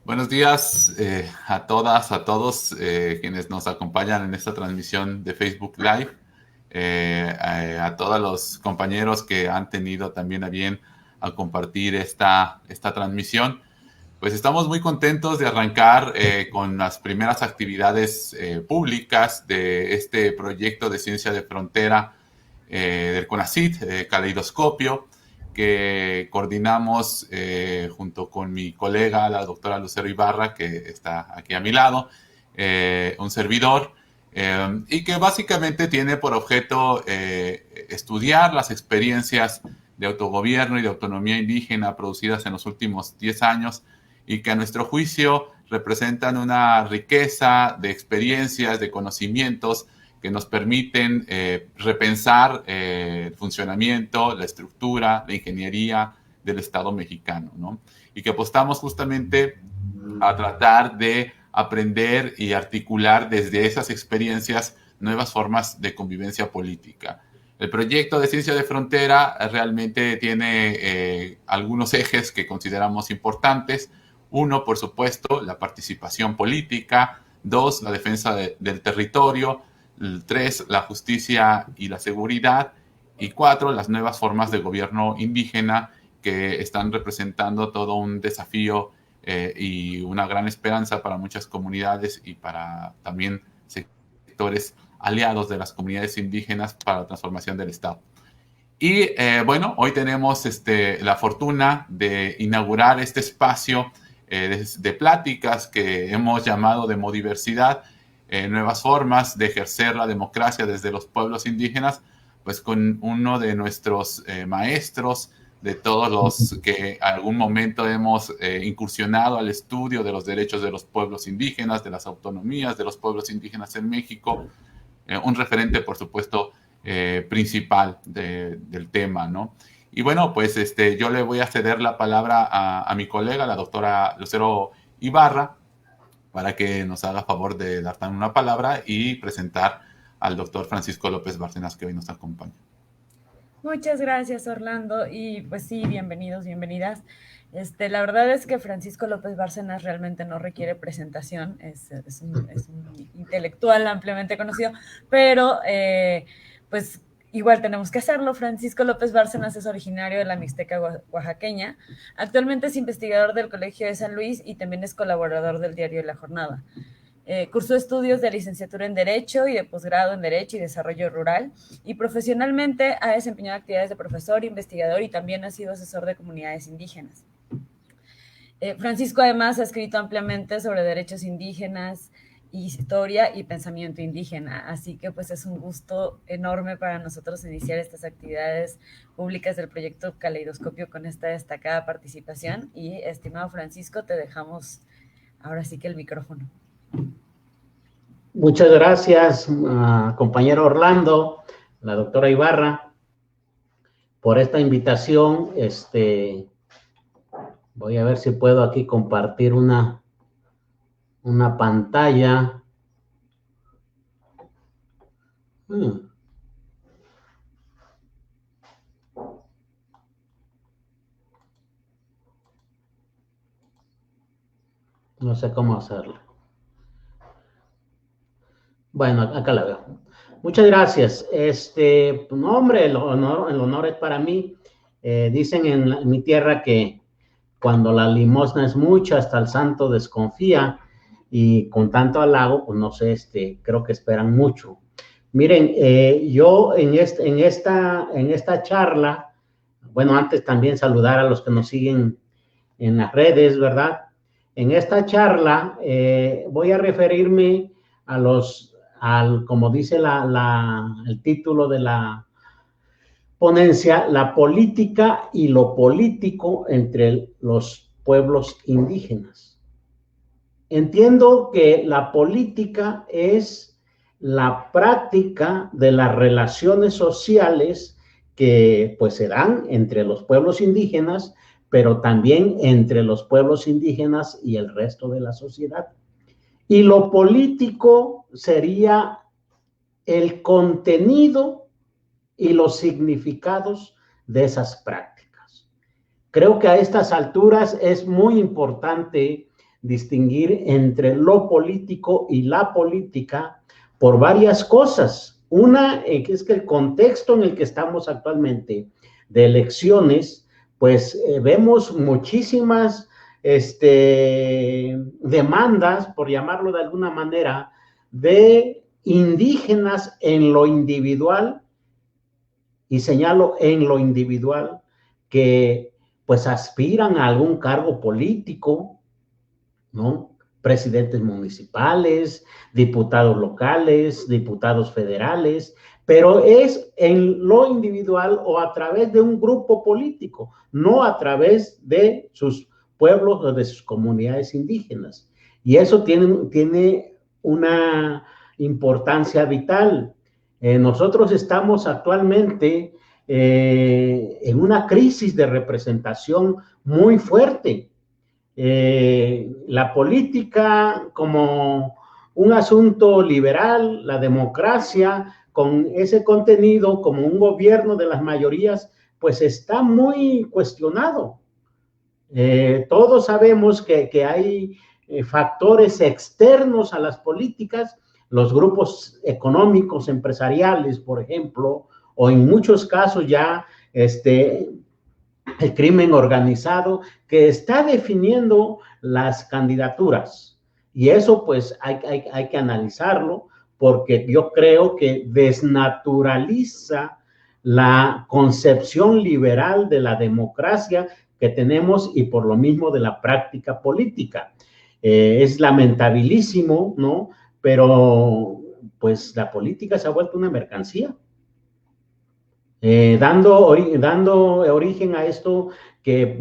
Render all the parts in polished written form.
Buenos días a todas, a todos quienes nos acompañan en esta transmisión de Facebook Live, a todos los compañeros que han tenido también a bien a compartir esta transmisión. Pues estamos muy contentos de arrancar con las primeras actividades públicas de este proyecto de ciencia de frontera del CONACYT, Caleidoscopio, que coordinamos junto con mi colega, la doctora Lucero Ibarra, que está aquí a mi lado, un servidor, y que básicamente tiene por objeto estudiar las experiencias de autogobierno y de autonomía indígena producidas en los últimos 10 años y que a nuestro juicio representan una riqueza de experiencias, de conocimientos que nos permiten repensar el funcionamiento, la estructura, la ingeniería del Estado mexicano, ¿no? Y que apostamos justamente a tratar de aprender y articular desde esas experiencias nuevas formas de convivencia política. El proyecto de Ciencia de Frontera realmente tiene algunos ejes que consideramos importantes. Uno, por supuesto, la participación política. Dos, la defensa del territorio. 3, la justicia y la seguridad, y 4, las nuevas formas de gobierno indígena que están representando todo un desafío y una gran esperanza para muchas comunidades y para también sectores aliados de las comunidades indígenas para la transformación del Estado. Y bueno, hoy tenemos la fortuna de inaugurar este espacio de pláticas que hemos llamado Demodiversidad, nuevas formas de ejercer la democracia desde los pueblos indígenas, pues con uno de nuestros maestros, de todos los que algún momento hemos incursionado al estudio de los derechos de los pueblos indígenas, de las autonomías de los pueblos indígenas en México, un referente, por supuesto, principal del tema, ¿no? Y bueno, pues yo le voy a ceder la palabra a mi colega, la doctora Lucero Ibarra, para que nos haga favor de dar también una palabra y presentar al doctor Francisco López Bárcenas, que hoy nos acompaña. Muchas gracias, Orlando, y pues sí, bienvenidos, bienvenidas. La verdad es que Francisco López Bárcenas realmente no requiere presentación, es un intelectual ampliamente conocido, pero pues igual tenemos que hacerlo. Francisco López Bárcenas es originario de la Mixteca oaxaqueña, actualmente es investigador del Colegio de San Luis y también es colaborador del diario La Jornada. Cursó estudios de licenciatura en Derecho y de posgrado en Derecho y Desarrollo Rural, y profesionalmente ha desempeñado actividades de profesor, investigador y también ha sido asesor de comunidades indígenas. Francisco además ha escrito ampliamente sobre derechos indígenas, historia y pensamiento indígena, así que pues es un gusto enorme para nosotros iniciar estas actividades públicas del proyecto Caleidoscopio con esta destacada participación. Y estimado Francisco, te dejamos ahora sí que el micrófono. Muchas gracias, compañero Orlando, la doctora Ibarra, por esta invitación. Voy a ver si puedo aquí compartir una pantalla. No sé cómo hacerlo. Bueno, acá la veo. Muchas gracias. No, hombre, el honor es para mí. Dicen en mi tierra que cuando la limosna es mucha, hasta el santo desconfía, y con tanto halago, pues no sé, creo que esperan mucho. Miren, yo en esta charla, bueno, antes también saludar a los que nos siguen en las redes, ¿verdad? En esta charla voy a referirme como dice el título de la ponencia, la política y lo político entre los pueblos indígenas. Entiendo que la política es la práctica de las relaciones sociales que pues se dan entre los pueblos indígenas, pero también entre los pueblos indígenas y el resto de la sociedad. y lo político sería el contenido y los significados de esas prácticas. Creo que a estas alturas es muy importante distinguir entre lo político y la política por varias cosas. Una es que el contexto en el que estamos actualmente de elecciones, pues vemos muchísimas demandas, por llamarlo de alguna manera, de indígenas en lo individual, y señalo en lo individual, que pues aspiran a algún cargo político, ¿no? Presidentes municipales, diputados locales, diputados federales, pero es en lo individual o a través de un grupo político, no a través de sus pueblos o de sus comunidades indígenas. Y eso tiene una importancia vital. Nosotros estamos actualmente en una crisis de representación muy fuerte. La política como un asunto liberal, la democracia con ese contenido como un gobierno de las mayorías, pues está muy cuestionado. Todos sabemos que hay factores externos a las políticas, los grupos económicos, empresariales, por ejemplo, o en muchos casos ya el crimen organizado que está definiendo las candidaturas. Y eso pues hay que analizarlo, porque yo creo que desnaturaliza la concepción liberal de la democracia que tenemos y por lo mismo de la práctica política. Es lamentabilísimo, ¿no? Pero pues la política se ha vuelto una mercancía. Dando origen a esto que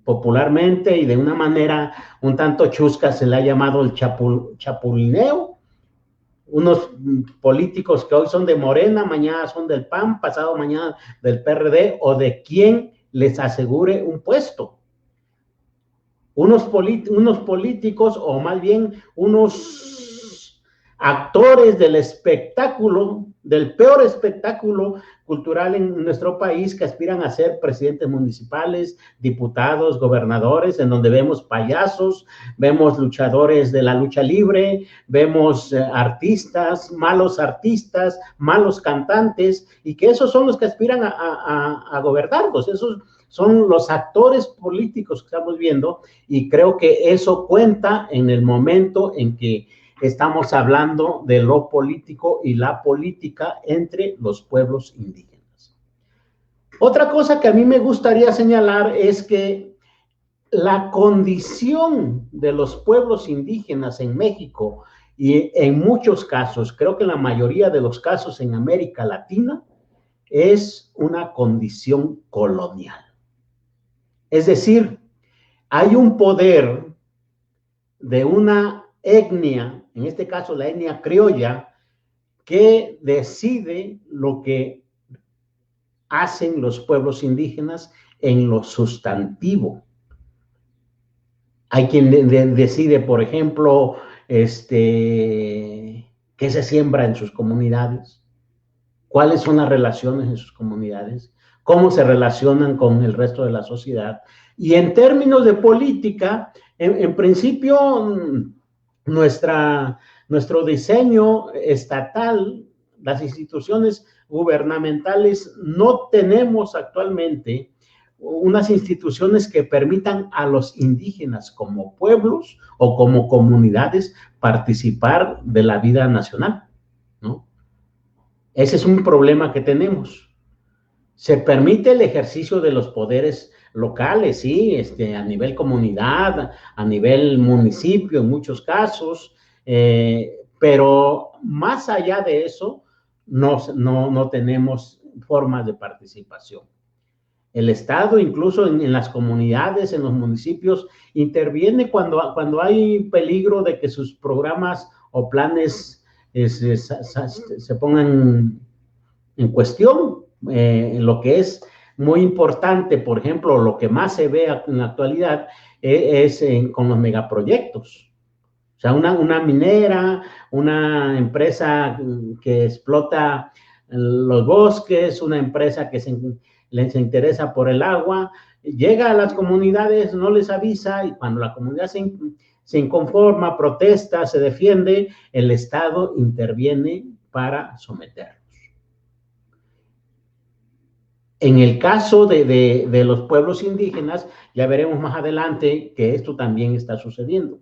popularmente y de una manera un tanto chusca se le ha llamado el chapulineo. Unos políticos que hoy son de Morena, mañana son del PAN, pasado mañana del PRD o de quien les asegure un puesto. Unos políticos o más bien unos actores del espectáculo, del peor espectáculo cultural en nuestro país, que aspiran a ser presidentes municipales, diputados, gobernadores, en donde vemos payasos, vemos luchadores de la lucha libre, vemos artistas, malos cantantes, y que esos son los que aspiran a gobernarnos. Esos son los actores políticos que estamos viendo, y creo que eso cuenta en el momento en que estamos hablando de lo político y la política entre los pueblos indígenas. Otra cosa que a mí me gustaría señalar es que la condición de los pueblos indígenas en México y en muchos casos, creo que la mayoría de los casos en América Latina, es una condición colonial. Es decir, hay un poder de una etnia, en este caso la etnia criolla, que decide lo que hacen los pueblos indígenas en lo sustantivo. Hay quien decide, por ejemplo, qué se siembra en sus comunidades, cuáles son las relaciones en sus comunidades, cómo se relacionan con el resto de la sociedad. Y en términos de política, en principio, nuestro diseño estatal, las instituciones gubernamentales, no tenemos actualmente unas instituciones que permitan a los indígenas como pueblos o como comunidades participar de la vida nacional, ¿no? Ese es un problema que tenemos. Se permite el ejercicio de los poderes locales, sí, a nivel comunidad, a nivel municipio en muchos casos, pero más allá de eso, no tenemos formas de participación. El Estado, incluso en las comunidades, en los municipios, interviene cuando hay peligro de que sus programas o planes se pongan en cuestión. Lo que es muy importante, por ejemplo, lo que más se ve en la actualidad es con los megaproyectos. O O sea, una minera, una empresa que explota los bosques, una empresa que les interesa por el agua, llega a las comunidades, no les avisa, y cuando la comunidad se inconforma, protesta, se defiende, el Estado interviene para someterlos. En el caso de los pueblos indígenas, ya veremos más adelante que esto también está sucediendo.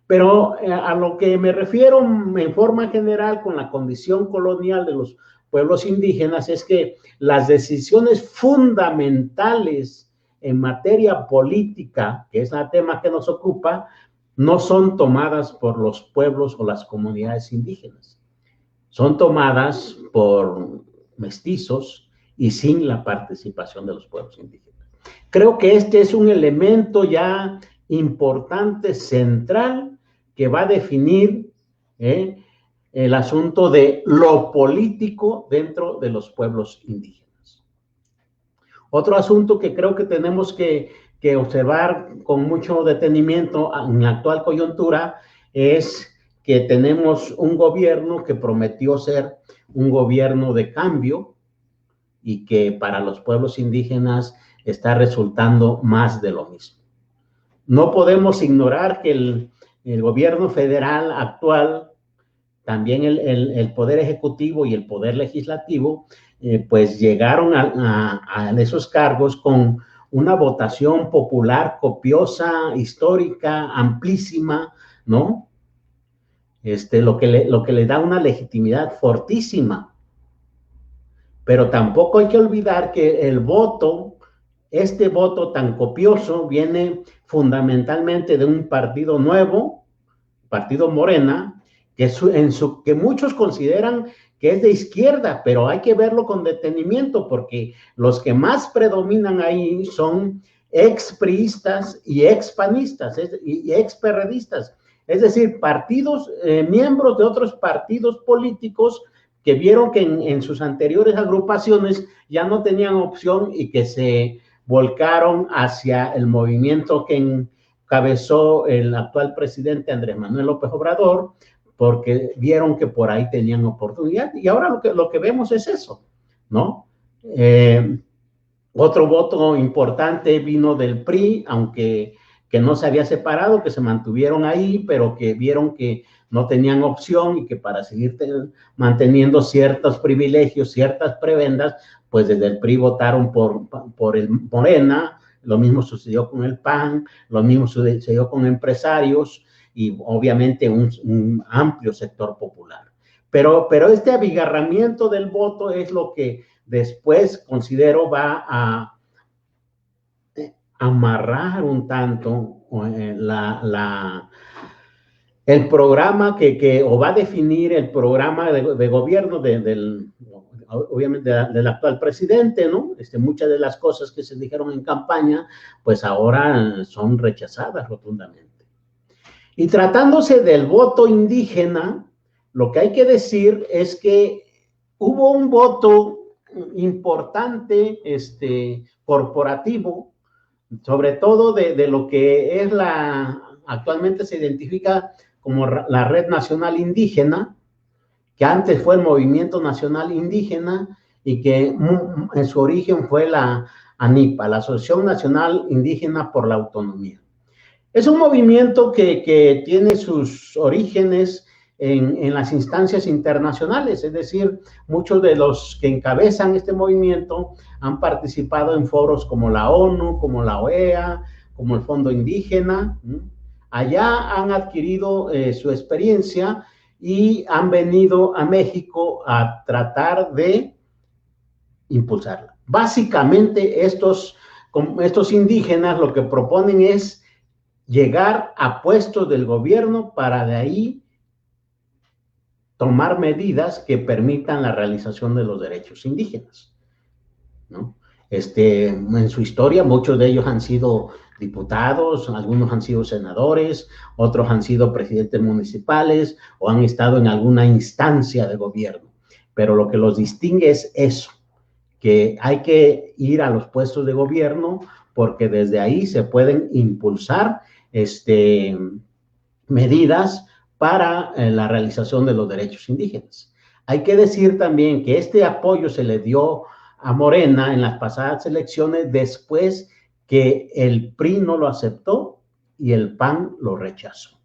Pero a lo que me refiero en forma general con la condición colonial de los pueblos indígenas es que las decisiones fundamentales en materia política, que es el tema que nos ocupa, no son tomadas por los pueblos o las comunidades indígenas. Son tomadas por mestizos y sin la participación de los pueblos indígenas. Creo que este es un elemento ya importante, central, que va a definir el asunto de lo político dentro de los pueblos indígenas. Otro asunto que creo que tenemos que observar con mucho detenimiento en la actual coyuntura es que tenemos un gobierno que prometió ser un gobierno de cambio y que para los pueblos indígenas está resultando más de lo mismo. No podemos ignorar que el gobierno federal actual, también el poder ejecutivo y el poder legislativo, pues llegaron a esos cargos con una votación popular copiosa, histórica, amplísima, ¿no? Lo que le da una legitimidad fortísima. Pero tampoco hay que olvidar que el voto, este voto tan copioso, viene fundamentalmente de un partido nuevo, Partido Morena, que muchos consideran que es de izquierda, pero hay que verlo con detenimiento, porque los que más predominan ahí son expriistas y expanistas y experredistas, es decir, partidos, miembros de otros partidos políticos que vieron que en sus anteriores agrupaciones ya no tenían opción y que se volcaron hacia el movimiento que encabezó el actual presidente Andrés Manuel López Obrador, porque vieron que por ahí tenían oportunidad. Y ahora lo que vemos es eso, ¿no? Otro voto importante vino del PRI, aunque que no se había separado, que se mantuvieron ahí, pero que vieron que no tenían opción y que para seguir manteniendo ciertos privilegios, ciertas prebendas, pues desde el PRI votaron por el Morena. Lo mismo sucedió con el PAN, lo mismo sucedió con empresarios y obviamente un amplio sector popular. Pero este abigarramiento del voto es lo que después considero va a amarrar un tanto el programa o va a definir el programa de gobierno obviamente del actual presidente, ¿no? Muchas de las cosas que se dijeron en campaña, pues ahora son rechazadas rotundamente. Y tratándose del voto indígena, lo que hay que decir es que hubo un voto importante, corporativo, sobre todo de lo que es actualmente se identifica como la Red Nacional Indígena, que antes fue el Movimiento Nacional Indígena y que en su origen fue la ANIPA, la Asociación Nacional Indígena por la Autonomía. Es un movimiento que tiene sus orígenes en las instancias internacionales, es decir, muchos de los que encabezan este movimiento han participado en foros como la ONU, como la OEA, como el Fondo Indígena. Allá han adquirido su experiencia y han venido a México a tratar de impulsarla. Básicamente estos indígenas lo que proponen es llegar a puestos del gobierno para de ahí tomar medidas que permitan la realización de los derechos indígenas, ¿no? En su historia muchos de ellos han sido diputados, algunos han sido senadores, otros han sido presidentes municipales o han estado en alguna instancia de gobierno, pero lo que los distingue es eso, que hay que ir a los puestos de gobierno porque desde ahí se pueden impulsar medidas para la realización de los derechos indígenas. Hay que decir también que este apoyo se le dio a Morena en las pasadas elecciones después que el PRI no lo aceptó y el PAN lo rechazó.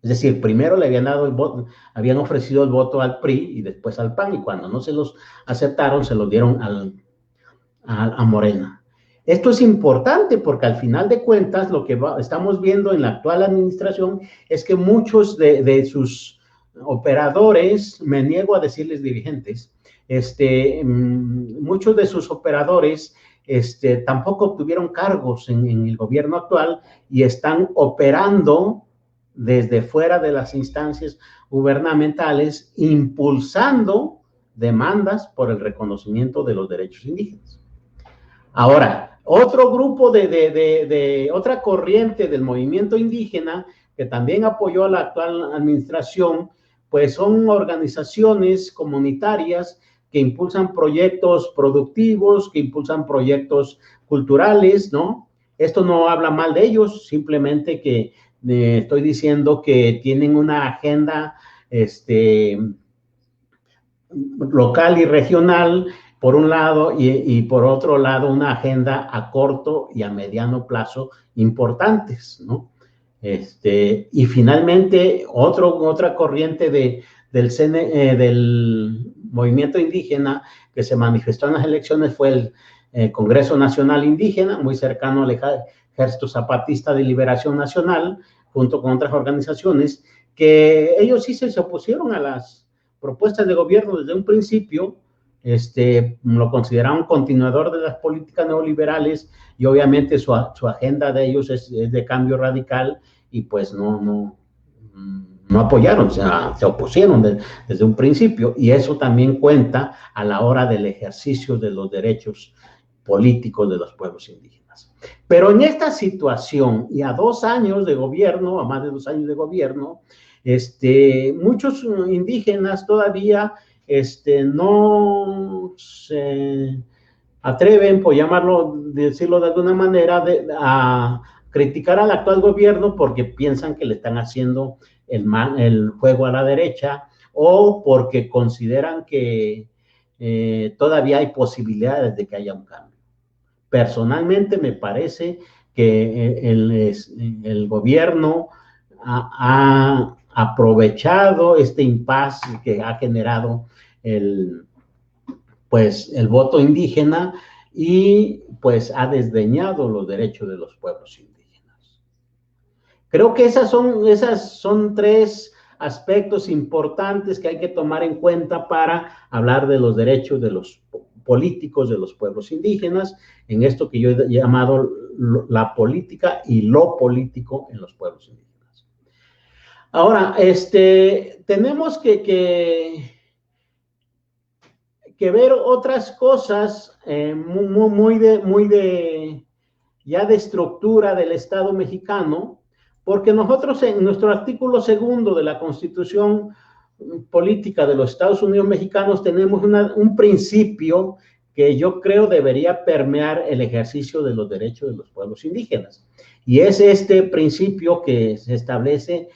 Es decir, primero le habían dado el voto, habían ofrecido el voto al PRI y después al PAN, y cuando no se los aceptaron, se los dieron a Morena. Esto es importante porque al final de cuentas lo que estamos viendo en la actual administración es que muchos de sus operadores, me niego a decirles dirigentes, muchos de sus operadores tampoco obtuvieron cargos en el gobierno actual y están operando desde fuera de las instancias gubernamentales, impulsando demandas por el reconocimiento de los derechos indígenas. Ahora, otro grupo otra corriente del movimiento indígena que también apoyó a la actual administración, pues son organizaciones comunitarias que impulsan proyectos productivos, que impulsan proyectos culturales, ¿no? Esto no habla mal de ellos, simplemente que estoy diciendo que tienen una agenda local y regional, por un lado, y por otro lado, una agenda a corto y a mediano plazo importantes, ¿no? Y finalmente, otra corriente del movimiento indígena que se manifestó en las elecciones fue el Congreso Nacional Indígena, muy cercano al Ejército Zapatista de Liberación Nacional, junto con otras organizaciones, que ellos sí se opusieron a las propuestas de gobierno desde un principio, lo consideraban un continuador de las políticas neoliberales y obviamente su agenda de ellos es de cambio radical y pues no apoyaron, o sea, se opusieron desde un principio y eso también cuenta a la hora del ejercicio de los derechos políticos de los pueblos indígenas. Pero en esta situación y a 2 años de gobierno, a más de 2 años de gobierno, muchos indígenas todavía no se atreven, por decirlo de alguna manera, a criticar al actual gobierno porque piensan que le están haciendo el juego a la derecha o porque consideran que todavía hay posibilidades de que haya un cambio. Personalmente me parece que el gobierno ha aprovechado este impasse que ha generado el voto indígena y pues ha desdeñado los derechos de los pueblos indígenas. Creo que esas son 3 aspectos importantes que hay que tomar en cuenta para hablar de los derechos de los políticos de los pueblos indígenas, en esto que yo he llamado la política y lo político en los pueblos indígenas. Ahora, tenemos que ver otras cosas ya de estructura del Estado mexicano, porque nosotros en nuestro artículo 2 de la Constitución Política de los Estados Unidos Mexicanos tenemos un principio que yo creo debería permear el ejercicio de los derechos de los pueblos indígenas. Y es este principio que se establece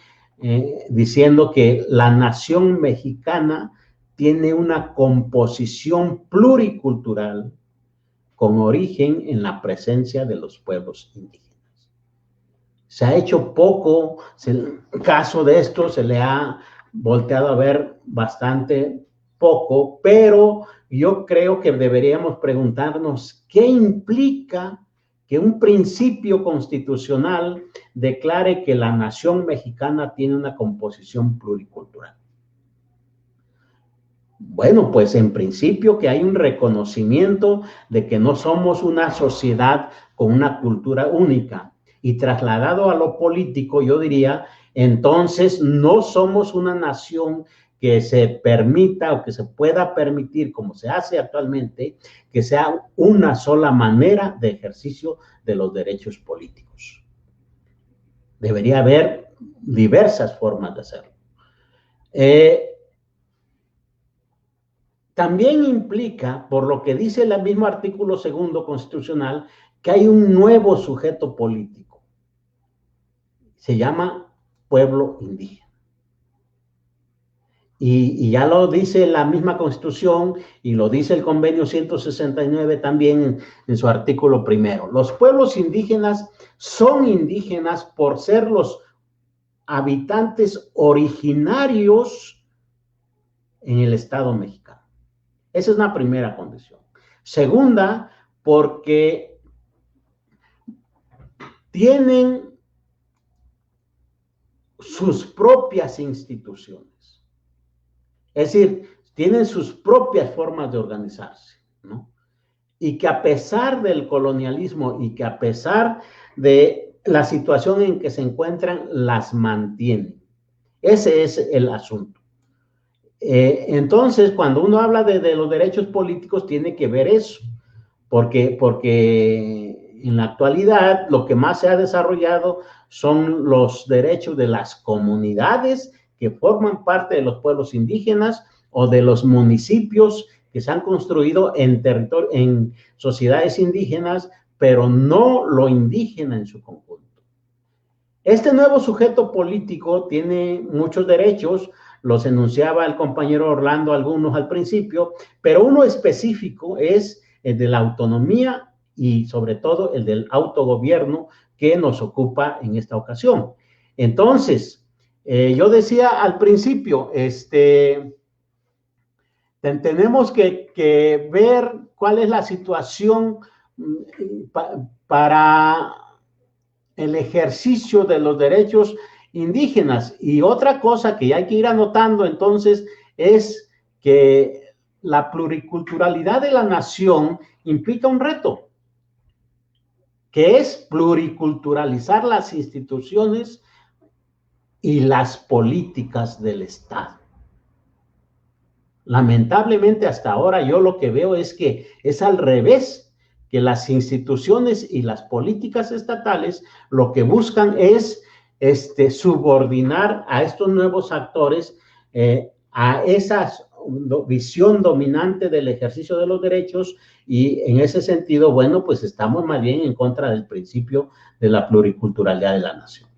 diciendo que la nación mexicana tiene una composición pluricultural con origen en la presencia de los pueblos indígenas. Se ha hecho poco caso de esto, se le ha volteado a ver bastante poco, pero yo creo que deberíamos preguntarnos qué implica que un principio constitucional declare que la nación mexicana tiene una composición pluricultural. Bueno, pues en principio que hay un reconocimiento de que no somos una sociedad con una cultura única. Y trasladado a lo político, yo diría, entonces no somos una nación que se permita o que se pueda permitir, como se hace actualmente, que sea una sola manera de ejercicio de los derechos políticos. Debería haber diversas formas de hacerlo. También implica, por lo que dice el mismo artículo 2 constitucional, que hay un nuevo sujeto político. Se llama pueblo indígena. Y ya lo dice la misma Constitución y lo dice el Convenio 169 también en su artículo primero. Los pueblos indígenas son indígenas por ser los habitantes originarios en el Estado mexicano. Esa es una primera condición. Segunda, porque tienen sus propias instituciones. Es decir, tienen sus propias formas de organizarse, ¿no? Y que a pesar del colonialismo y que a pesar de la situación en que se encuentran, las mantienen. Ese es el asunto. Entonces, cuando uno habla de los derechos políticos, tiene que ver eso, porque en la actualidad lo que más se ha desarrollado son los derechos de las comunidades que forman parte de los pueblos indígenas o de los municipios que se han construido en sociedades indígenas, pero no lo indígena en su conjunto. Este nuevo sujeto político tiene muchos derechos, los enunciaba el compañero Orlando algunos al principio, pero uno específico es el de la autonomía y sobre todo el del autogobierno que nos ocupa en esta ocasión. Entonces, yo decía al principio, tenemos que ver cuál es la situación para el ejercicio de los derechos indígenas. Y otra cosa que hay que ir anotando entonces es que la pluriculturalidad de la nación implica un reto, que es pluriculturalizar las instituciones y las políticas del Estado. Lamentablemente hasta ahora yo lo que veo es que es al revés, que las instituciones y las políticas estatales lo que buscan es subordinar a estos nuevos actores a esa visión dominante del ejercicio de los derechos, y en ese sentido, bueno, pues estamos más bien en contra del principio de la pluriculturalidad de la nación.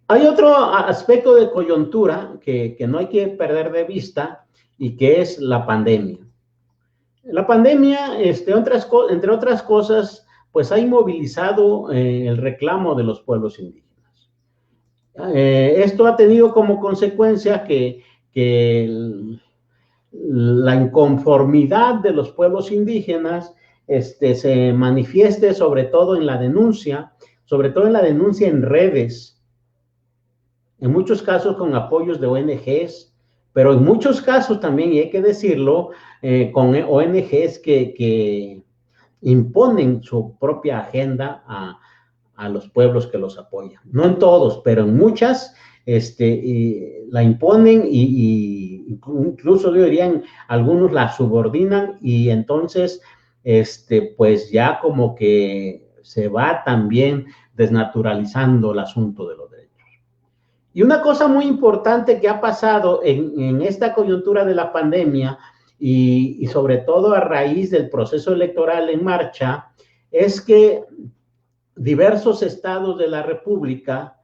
Hay otro aspecto de coyuntura que no hay que perder de vista y que es la pandemia. La pandemia, entre otras cosas, pues ha inmovilizado el reclamo de los pueblos indígenas. Esto ha tenido como consecuencia que la inconformidad de los pueblos indígenas se manifieste sobre todo en la denuncia en redes, en muchos casos con apoyos de ONGs, pero en muchos casos también, y hay que decirlo, con ONGs que imponen su propia agenda a los pueblos que los apoyan. No en todos, pero en muchas la imponen y incluso yo diría, algunos la subordinan, y entonces pues ya como que se va también desnaturalizando el asunto de los derechos. Y una cosa muy importante que ha pasado en esta coyuntura de la pandemia y sobre todo a raíz del proceso electoral en marcha, es que diversos estados de la República,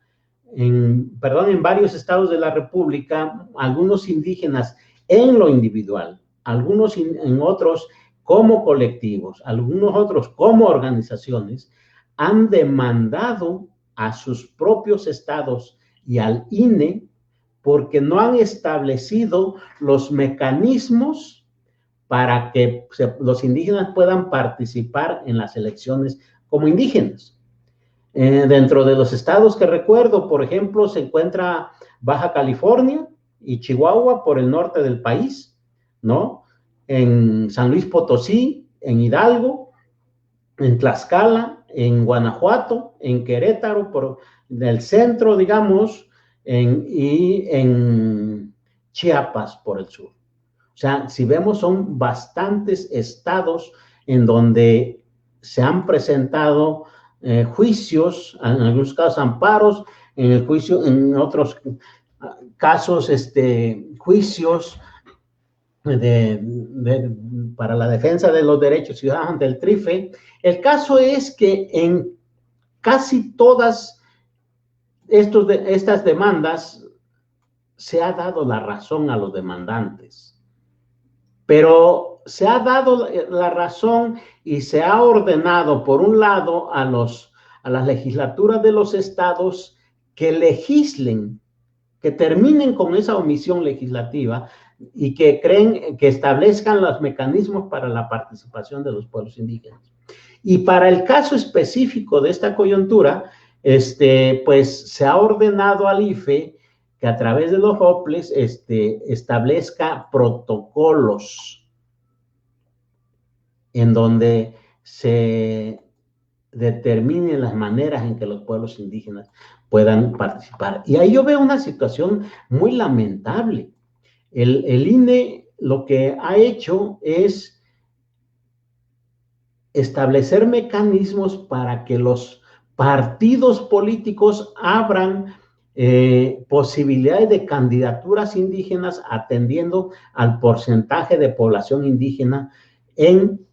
en varios estados de la República, algunos indígenas en lo individual, algunos en otros como colectivos, algunos otros como organizaciones, han demandado a sus propios estados y al INE porque no han establecido los mecanismos para que los indígenas puedan participar en las elecciones como indígenas. Dentro de los estados que recuerdo, por ejemplo, se encuentra Baja California y Chihuahua por el norte del país, ¿no? En San Luis Potosí, en Hidalgo, en Tlaxcala, en Guanajuato, en Querétaro, por el centro, digamos, y en Chiapas por el sur. O sea, si vemos, son bastantes estados en donde se han presentado juicios, en algunos casos amparos, en otros casos juicios para la defensa de los derechos ciudadanos ante el TRIFE. El caso es que en casi todas estas demandas se ha dado la razón a los demandantes, pero se ha dado la razón y se ha ordenado, por un lado, a las legislaturas de los estados que legislen, que terminen con esa omisión legislativa y que establezcan los mecanismos para la participación de los pueblos indígenas. Y para el caso específico de esta coyuntura, pues se ha ordenado al IFE que a través de los OPLES establezca protocolos en donde se determinen las maneras en que los pueblos indígenas puedan participar. Y ahí yo veo una situación muy lamentable. El INE lo que ha hecho es establecer mecanismos para que los partidos políticos abran posibilidades de candidaturas indígenas atendiendo al porcentaje de población indígena en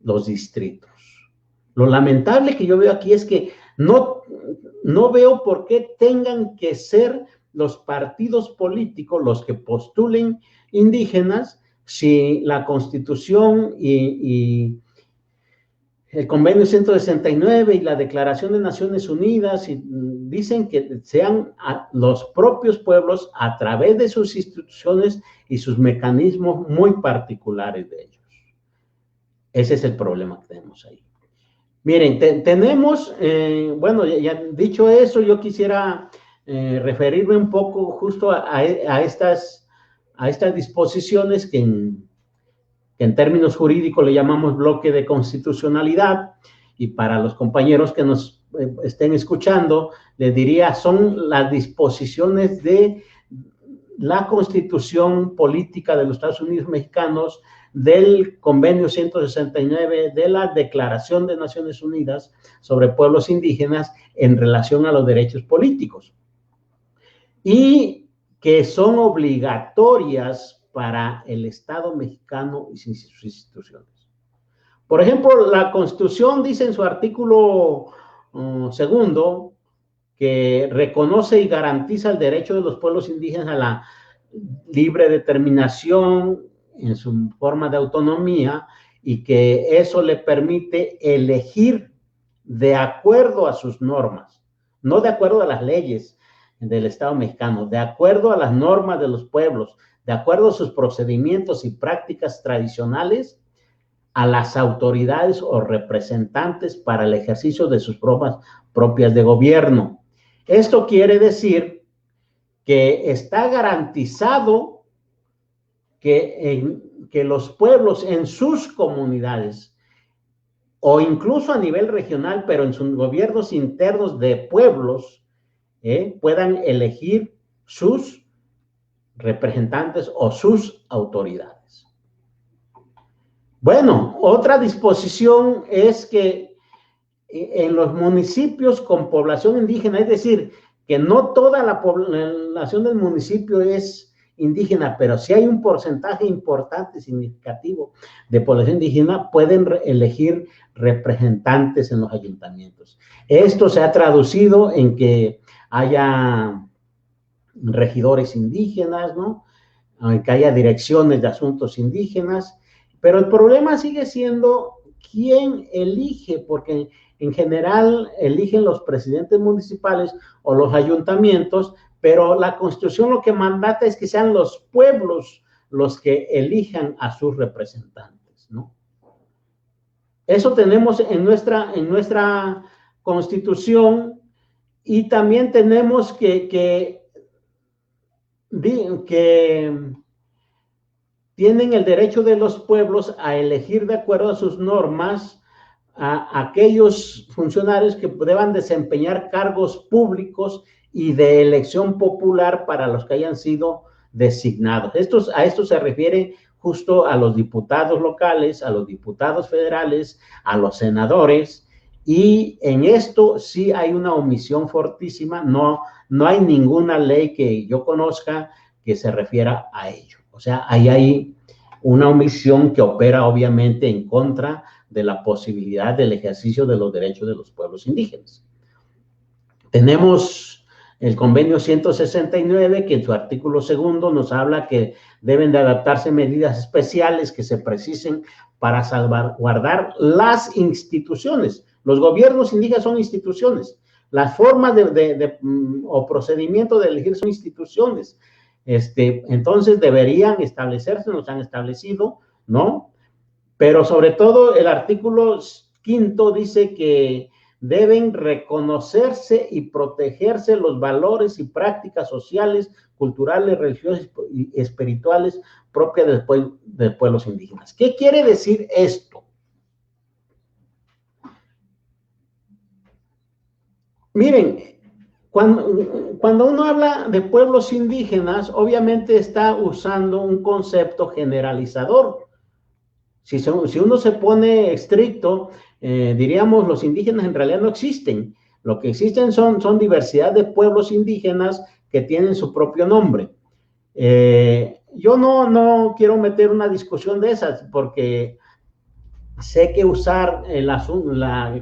los distritos. Lo lamentable que yo veo aquí es que no veo por qué tengan que ser los partidos políticos los que postulen indígenas si la Constitución y el Convenio 169 y la Declaración de Naciones Unidas dicen que sean los propios pueblos a través de sus instituciones y sus mecanismos muy particulares de ellos. Ese es el problema que tenemos ahí. Miren, tenemos, bueno, ya dicho eso, yo quisiera referirme un poco justo a estas disposiciones que en términos jurídicos le llamamos bloque de constitucionalidad, y para los compañeros que nos estén escuchando, les diría, son las disposiciones de la Constitución Política de los Estados Unidos Mexicanos, del Convenio 169, de la Declaración de Naciones Unidas sobre Pueblos Indígenas en relación a los derechos políticos, y que son obligatorias para el Estado mexicano y sus instituciones. Por ejemplo, la Constitución dice en su artículo segundo que reconoce y garantiza el derecho de los pueblos indígenas a la libre determinación en su forma de autonomía, y que eso le permite elegir de acuerdo a sus normas, no de acuerdo a las leyes del Estado mexicano, de acuerdo a las normas de los pueblos, de acuerdo a sus procedimientos y prácticas tradicionales, a las autoridades o representantes para el ejercicio de sus propias de gobierno. Esto quiere decir que está garantizado que los pueblos en sus comunidades, o incluso a nivel regional, pero en sus gobiernos internos de pueblos, puedan elegir sus representantes o sus autoridades. Bueno, otra disposición es que en los municipios con población indígena, es decir, que no toda la población del municipio es indígena, pero si hay un porcentaje importante, significativo de población indígena, pueden elegir representantes en los ayuntamientos. Esto se ha traducido en que haya regidores indígenas, ¿no? En que haya direcciones de asuntos indígenas, pero el problema sigue siendo quién elige, porque en general eligen los presidentes municipales o los ayuntamientos, pero la Constitución lo que mandata es que sean los pueblos los que elijan a sus representantes, ¿no? Eso tenemos en nuestra Constitución, y también tenemos que tienen el derecho de los pueblos a elegir de acuerdo a sus normas a aquellos funcionarios que deban desempeñar cargos públicos y de elección popular para los que hayan sido designados. A esto se refiere justo a los diputados locales, a los diputados federales, a los senadores, y en esto sí hay una omisión fortísima. No hay ninguna ley que yo conozca que se refiera a ello. O sea, ahí hay una omisión que opera obviamente en contra de la posibilidad del ejercicio de los derechos de los pueblos indígenas. Tenemos el convenio 169, que en su artículo segundo nos habla que deben de adaptarse medidas especiales que se precisen para salvaguardar las instituciones. Los gobiernos indígenas son instituciones. Las formas o procedimientos de elegir son instituciones. Entonces deberían establecerse, nos han establecido, ¿no? Pero sobre todo el artículo quinto dice que deben reconocerse y protegerse los valores y prácticas sociales, culturales, religiosas y espirituales propias de pueblos indígenas. ¿Qué quiere decir esto? Miren, cuando uno habla de pueblos indígenas, obviamente está usando un concepto generalizador. Si uno se pone estricto, diríamos los indígenas en realidad no existen. Lo que existen son diversidad de pueblos indígenas que tienen su propio nombre. Yo no quiero meter una discusión de esas porque sé que usar el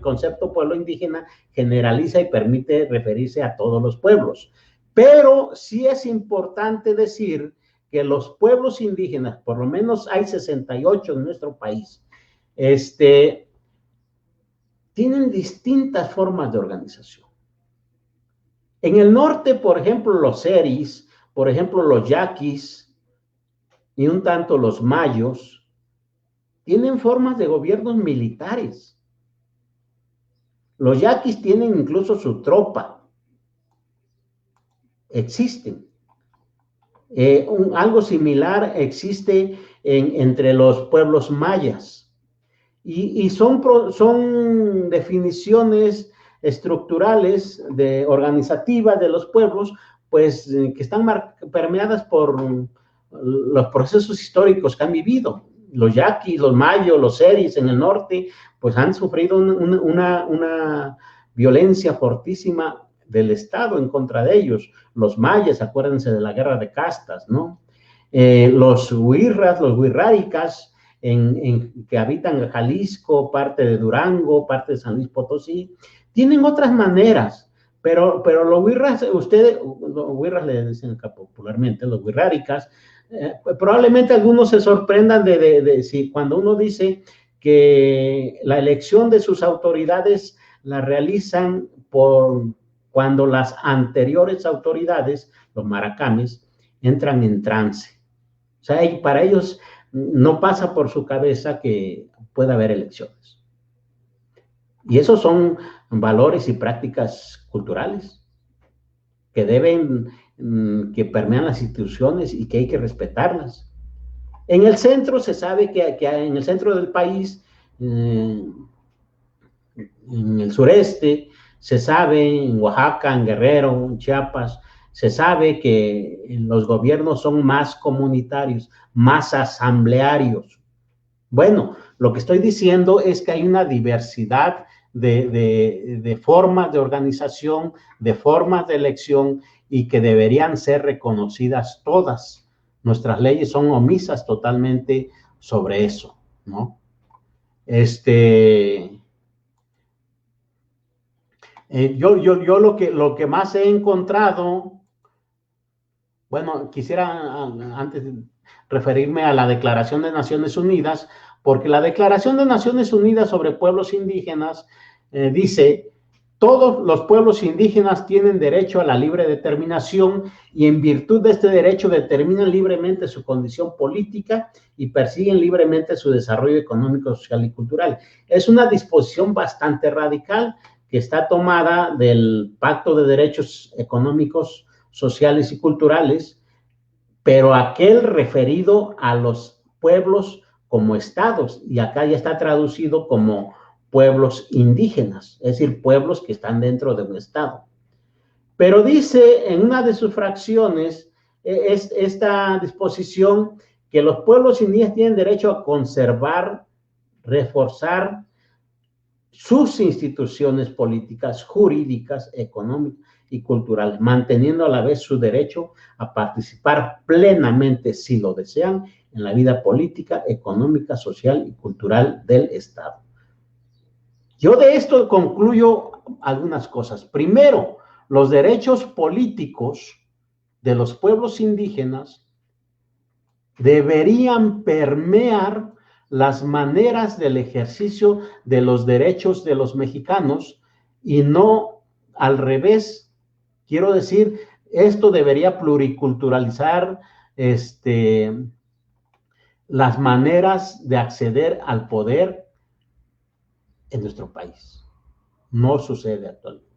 concepto pueblo indígena generaliza y permite referirse a todos los pueblos. Pero sí es importante decir que los pueblos indígenas, por lo menos hay 68 en nuestro país, tienen distintas formas de organización. En el norte, por ejemplo, los seris, por ejemplo, los yaquis y un tanto los mayos, tienen formas de gobiernos militares. Los yaquis tienen incluso su tropa. Existen. Algo similar existe entre los pueblos mayas. Y son definiciones estructurales, organizativas de los pueblos, pues que están permeadas por los procesos históricos que han vivido. Los yaquis, los mayos, los seris en el norte, pues han sufrido una violencia fortísima del Estado en contra de ellos. Los mayas, acuérdense de la guerra de castas, ¿no? Los huirras, los huirráricas, que habitan Jalisco, parte de Durango, parte de San Luis Potosí, tienen otras maneras, pero los huirras, los huirras le dicen acá popularmente, los huirráricas, probablemente algunos se sorprendan de si cuando uno dice que la elección de sus autoridades la realizan cuando las anteriores autoridades, los maracames, entran en trance. O sea, para ellos no pasa por su cabeza que pueda haber elecciones. Y esos son valores y prácticas culturales que que permean las instituciones y que hay que respetarlas. En el centro se sabe que en el centro del país, en el sureste, se sabe, en Oaxaca, en Guerrero, en Chiapas, se sabe que los gobiernos son más comunitarios, más asamblearios. Bueno, lo que estoy diciendo es que hay una diversidad de formas de organización, de formas de elección y que deberían ser reconocidas todas. Nuestras leyes son omisas totalmente sobre eso, ¿no? Yo lo que más he encontrado, bueno, quisiera antes referirme a la Declaración de Naciones Unidas, porque la Declaración de Naciones Unidas sobre pueblos indígenas dice: todos los pueblos indígenas tienen derecho a la libre determinación y en virtud de este derecho determinan libremente su condición política y persiguen libremente su desarrollo económico, social y cultural. Es una disposición bastante radical que está tomada del Pacto de Derechos Económicos, Sociales y Culturales, pero aquel referido a los pueblos como estados, y acá ya está traducido como pueblos indígenas, es decir, pueblos que están dentro de un estado. Pero dice en una de sus fracciones esta disposición que los pueblos indígenas tienen derecho a conservar, reforzar sus instituciones políticas, jurídicas, económicas y culturales, manteniendo a la vez su derecho a participar plenamente, si lo desean, en la vida política, económica, social y cultural del Estado. Yo de esto concluyo algunas cosas. Primero, los derechos políticos de los pueblos indígenas deberían permear las maneras del ejercicio de los derechos de los mexicanos y no al revés. Quiero decir, esto debería pluriculturalizar las maneras de acceder al poder en nuestro país. No sucede actualmente.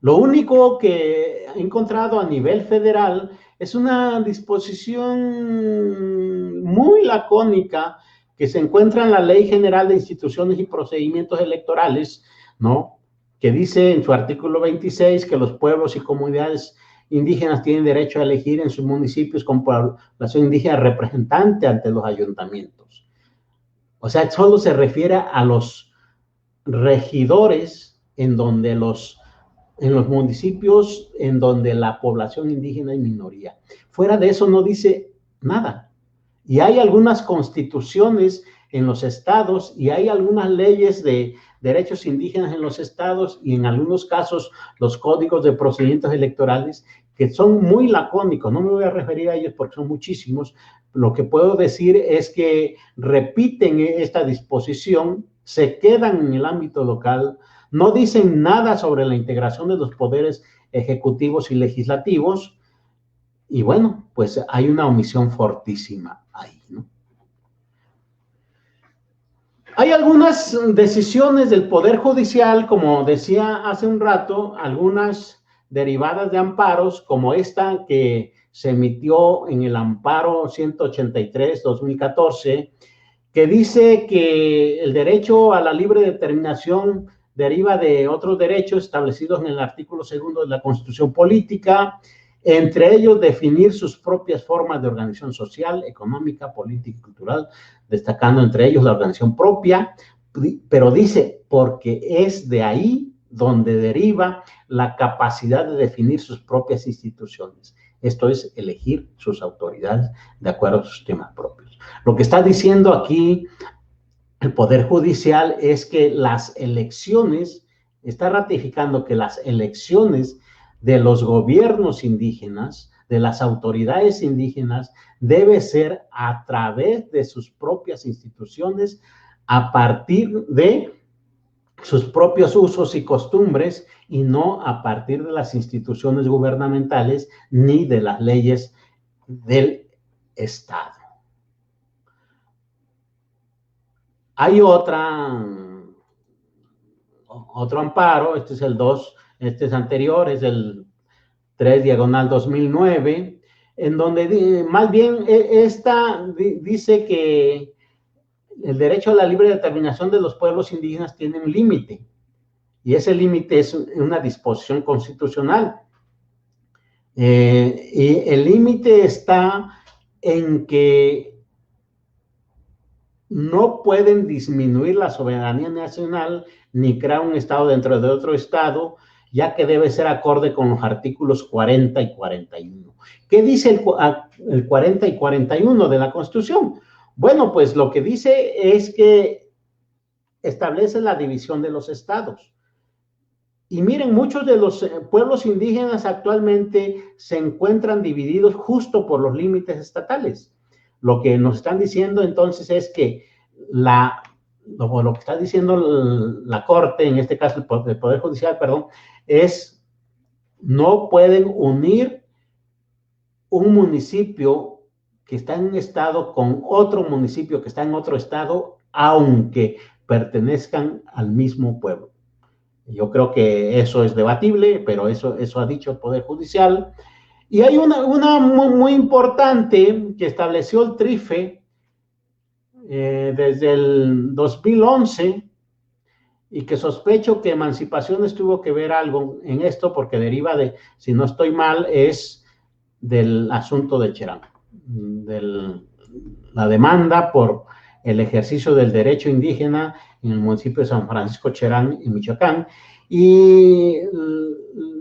Lo único que he encontrado a nivel federal es una disposición muy lacónica que se encuentra en la Ley General de Instituciones y Procedimientos Electorales, ¿no? Que dice en su artículo 26 que los pueblos y comunidades indígenas tienen derecho a elegir en sus municipios con población indígena representante ante los ayuntamientos. O sea, solo se refiere a los regidores en los municipios en donde la población indígena es minoría. Fuera de eso no dice nada. Y hay algunas constituciones en los estados y hay algunas leyes de derechos indígenas en los estados y en algunos casos los códigos de procedimientos electorales que son muy lacónicos. No me voy a referir a ellos porque son muchísimos. Lo que puedo decir es que repiten esta disposición, se quedan en el ámbito local, no dicen nada sobre la integración de los poderes ejecutivos y legislativos, y bueno, pues hay una omisión fortísima ahí, ¿no? Hay algunas decisiones del Poder Judicial, como decía hace un rato, algunas derivadas de amparos, como esta que se emitió en el amparo 183-2014, que dice que el derecho a la libre determinación deriva de otros derechos establecidos en el artículo 2 de la Constitución Política, entre ellos definir sus propias formas de organización social, económica, política y cultural, destacando entre ellos la organización propia, pero dice, porque es de ahí donde deriva la capacidad de definir sus propias instituciones. Esto es elegir sus autoridades de acuerdo a sus temas propios. Lo que está diciendo aquí el Poder Judicial es que las elecciones, está ratificando que las elecciones de los gobiernos indígenas, de las autoridades indígenas, debe ser a través de sus propias instituciones, a partir de sus propios usos y costumbres, y no a partir de las instituciones gubernamentales ni de las leyes del Estado. Hay otro amparo, este es el 2, este es anterior, es el 3/2009, en donde más bien esta dice que el derecho a la libre determinación de los pueblos indígenas tiene un límite, y ese límite es una disposición constitucional. Y el límite está en que no pueden disminuir la soberanía nacional ni crear un estado dentro de otro estado, ya que debe ser acorde con los artículos 40 y 41. ¿Qué dice el 40 y 41 de la Constitución? Bueno, pues lo que dice es que establece la división de los estados. Y miren, muchos de los pueblos indígenas actualmente se encuentran divididos justo por los límites estatales. Lo que nos están diciendo entonces es que lo que está diciendo la Corte, en este caso el Poder Judicial, perdón, es no pueden unir un municipio que está en un estado con otro municipio que está en otro estado, aunque pertenezcan al mismo pueblo. Yo creo que eso es debatible, pero eso ha dicho el Poder Judicial. Y hay una muy importante que estableció el TRIFE desde el 2011 y que sospecho que Emancipaciones tuvo que ver algo en esto porque deriva de, si no estoy mal, es del asunto de Cherán, de la demanda por el ejercicio del derecho indígena en el municipio de San Francisco Cherán, en Michoacán, y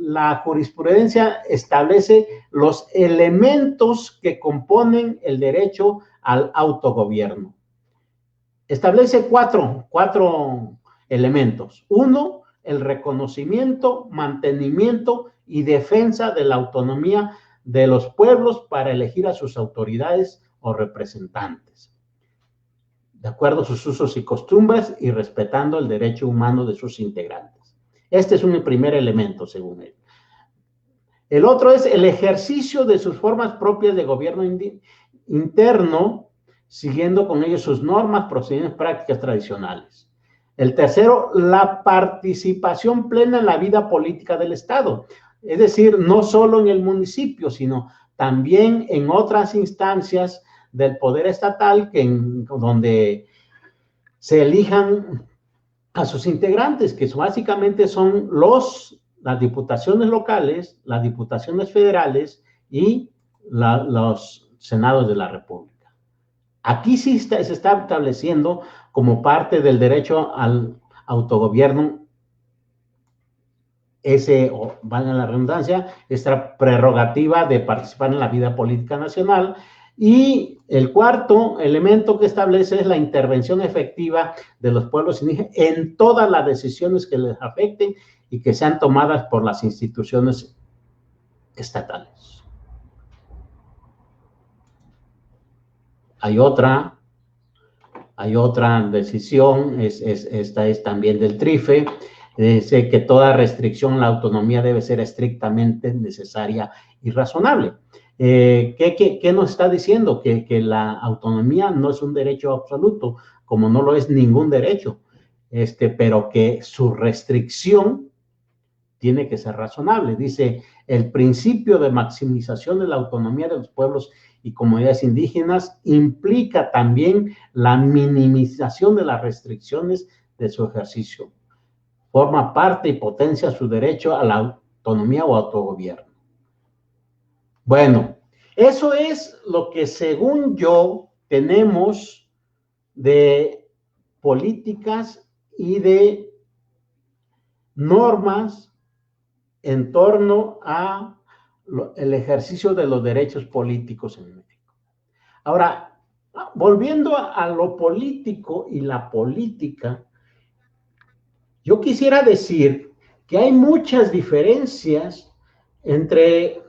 la jurisprudencia establece los elementos que componen el derecho al autogobierno. Establece cuatro elementos. Uno, el reconocimiento, mantenimiento y defensa de la autonomía de los pueblos para elegir a sus autoridades o representantes, de acuerdo a sus usos y costumbres y respetando el derecho humano de sus integrantes. Este es un primer elemento, según él. El otro es el ejercicio de sus formas propias de gobierno interno, siguiendo con ello sus normas, procedimientos, prácticas tradicionales. El tercero, la participación plena en la vida política del Estado. Es decir, no solo en el municipio, sino también en otras instancias del poder estatal donde se elijan a sus integrantes, que básicamente son las diputaciones locales, las diputaciones federales y los senados de la República. Aquí sí se está estableciendo como parte del derecho al autogobierno valga la redundancia, esta prerrogativa de participar en la vida política nacional. Y el cuarto elemento que establece es la intervención efectiva de los pueblos indígenas en todas las decisiones que les afecten y que sean tomadas por las instituciones estatales. Hay otra decisión, esta es también del TRIFE, dice que toda restricción a la autonomía debe ser estrictamente necesaria y razonable. ¿Qué nos está diciendo? Que la autonomía no es un derecho absoluto, como no lo es ningún derecho, pero que su restricción tiene que ser razonable. Dice, el principio de maximización de la autonomía de los pueblos y comunidades indígenas implica también la minimización de las restricciones de su ejercicio. Forma parte y potencia su derecho a la autonomía o autogobierno. Bueno, eso es lo que según yo tenemos de políticas y de normas en torno a el ejercicio de los derechos políticos en México. Ahora, volviendo a lo político y la política, yo quisiera decir que hay muchas diferencias entre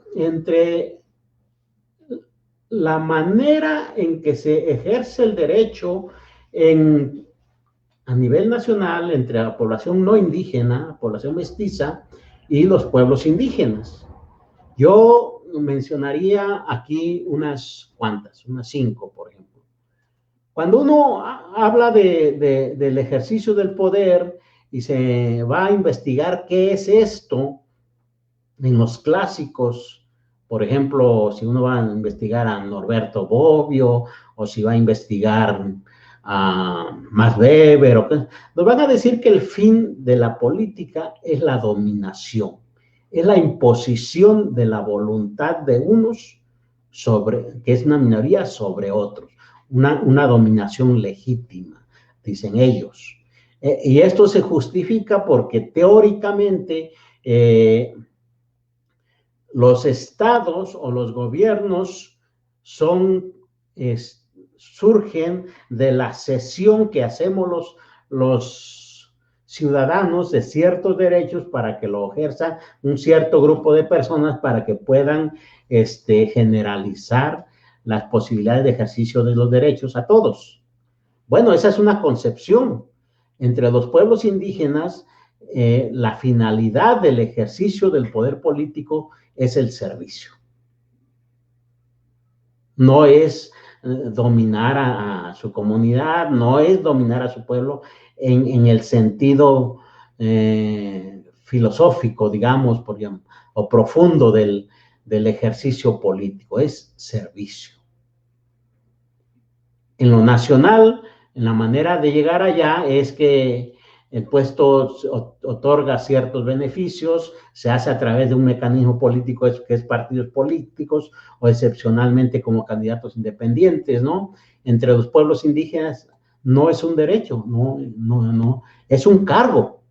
la manera en que se ejerce el derecho a nivel nacional entre la población no indígena, población mestiza y los pueblos indígenas. Yo mencionaría aquí unas cuantas, unas 5, por ejemplo. Cuando uno habla del ejercicio del poder y se va a investigar qué es esto en los clásicos, por ejemplo, si uno va a investigar a Norberto Bobbio o si va a investigar a Max Weber, nos van a decir que el fin de la política es la dominación, es la imposición de la voluntad de unos que es una minoría sobre otros, una dominación legítima, dicen ellos. Y esto se justifica porque teóricamente los estados o los gobiernos surgen de la cesión que hacemos los ciudadanos de ciertos derechos para que lo ejerza un cierto grupo de personas para que puedan generalizar las posibilidades de ejercicio de los derechos a todos. Bueno, esa es una concepción. Entre los pueblos indígenas, la finalidad del ejercicio del poder político es el servicio. No es dominar a su comunidad, no es dominar a su pueblo en el sentido filosófico, digamos, o profundo del ejercicio político, es servicio. En lo nacional, en la manera de llegar allá es que el puesto otorga ciertos beneficios, se hace a través de un mecanismo político que es partidos políticos o excepcionalmente como candidatos independientes, ¿no? Entre los pueblos indígenas no es un derecho, no, es un cargo.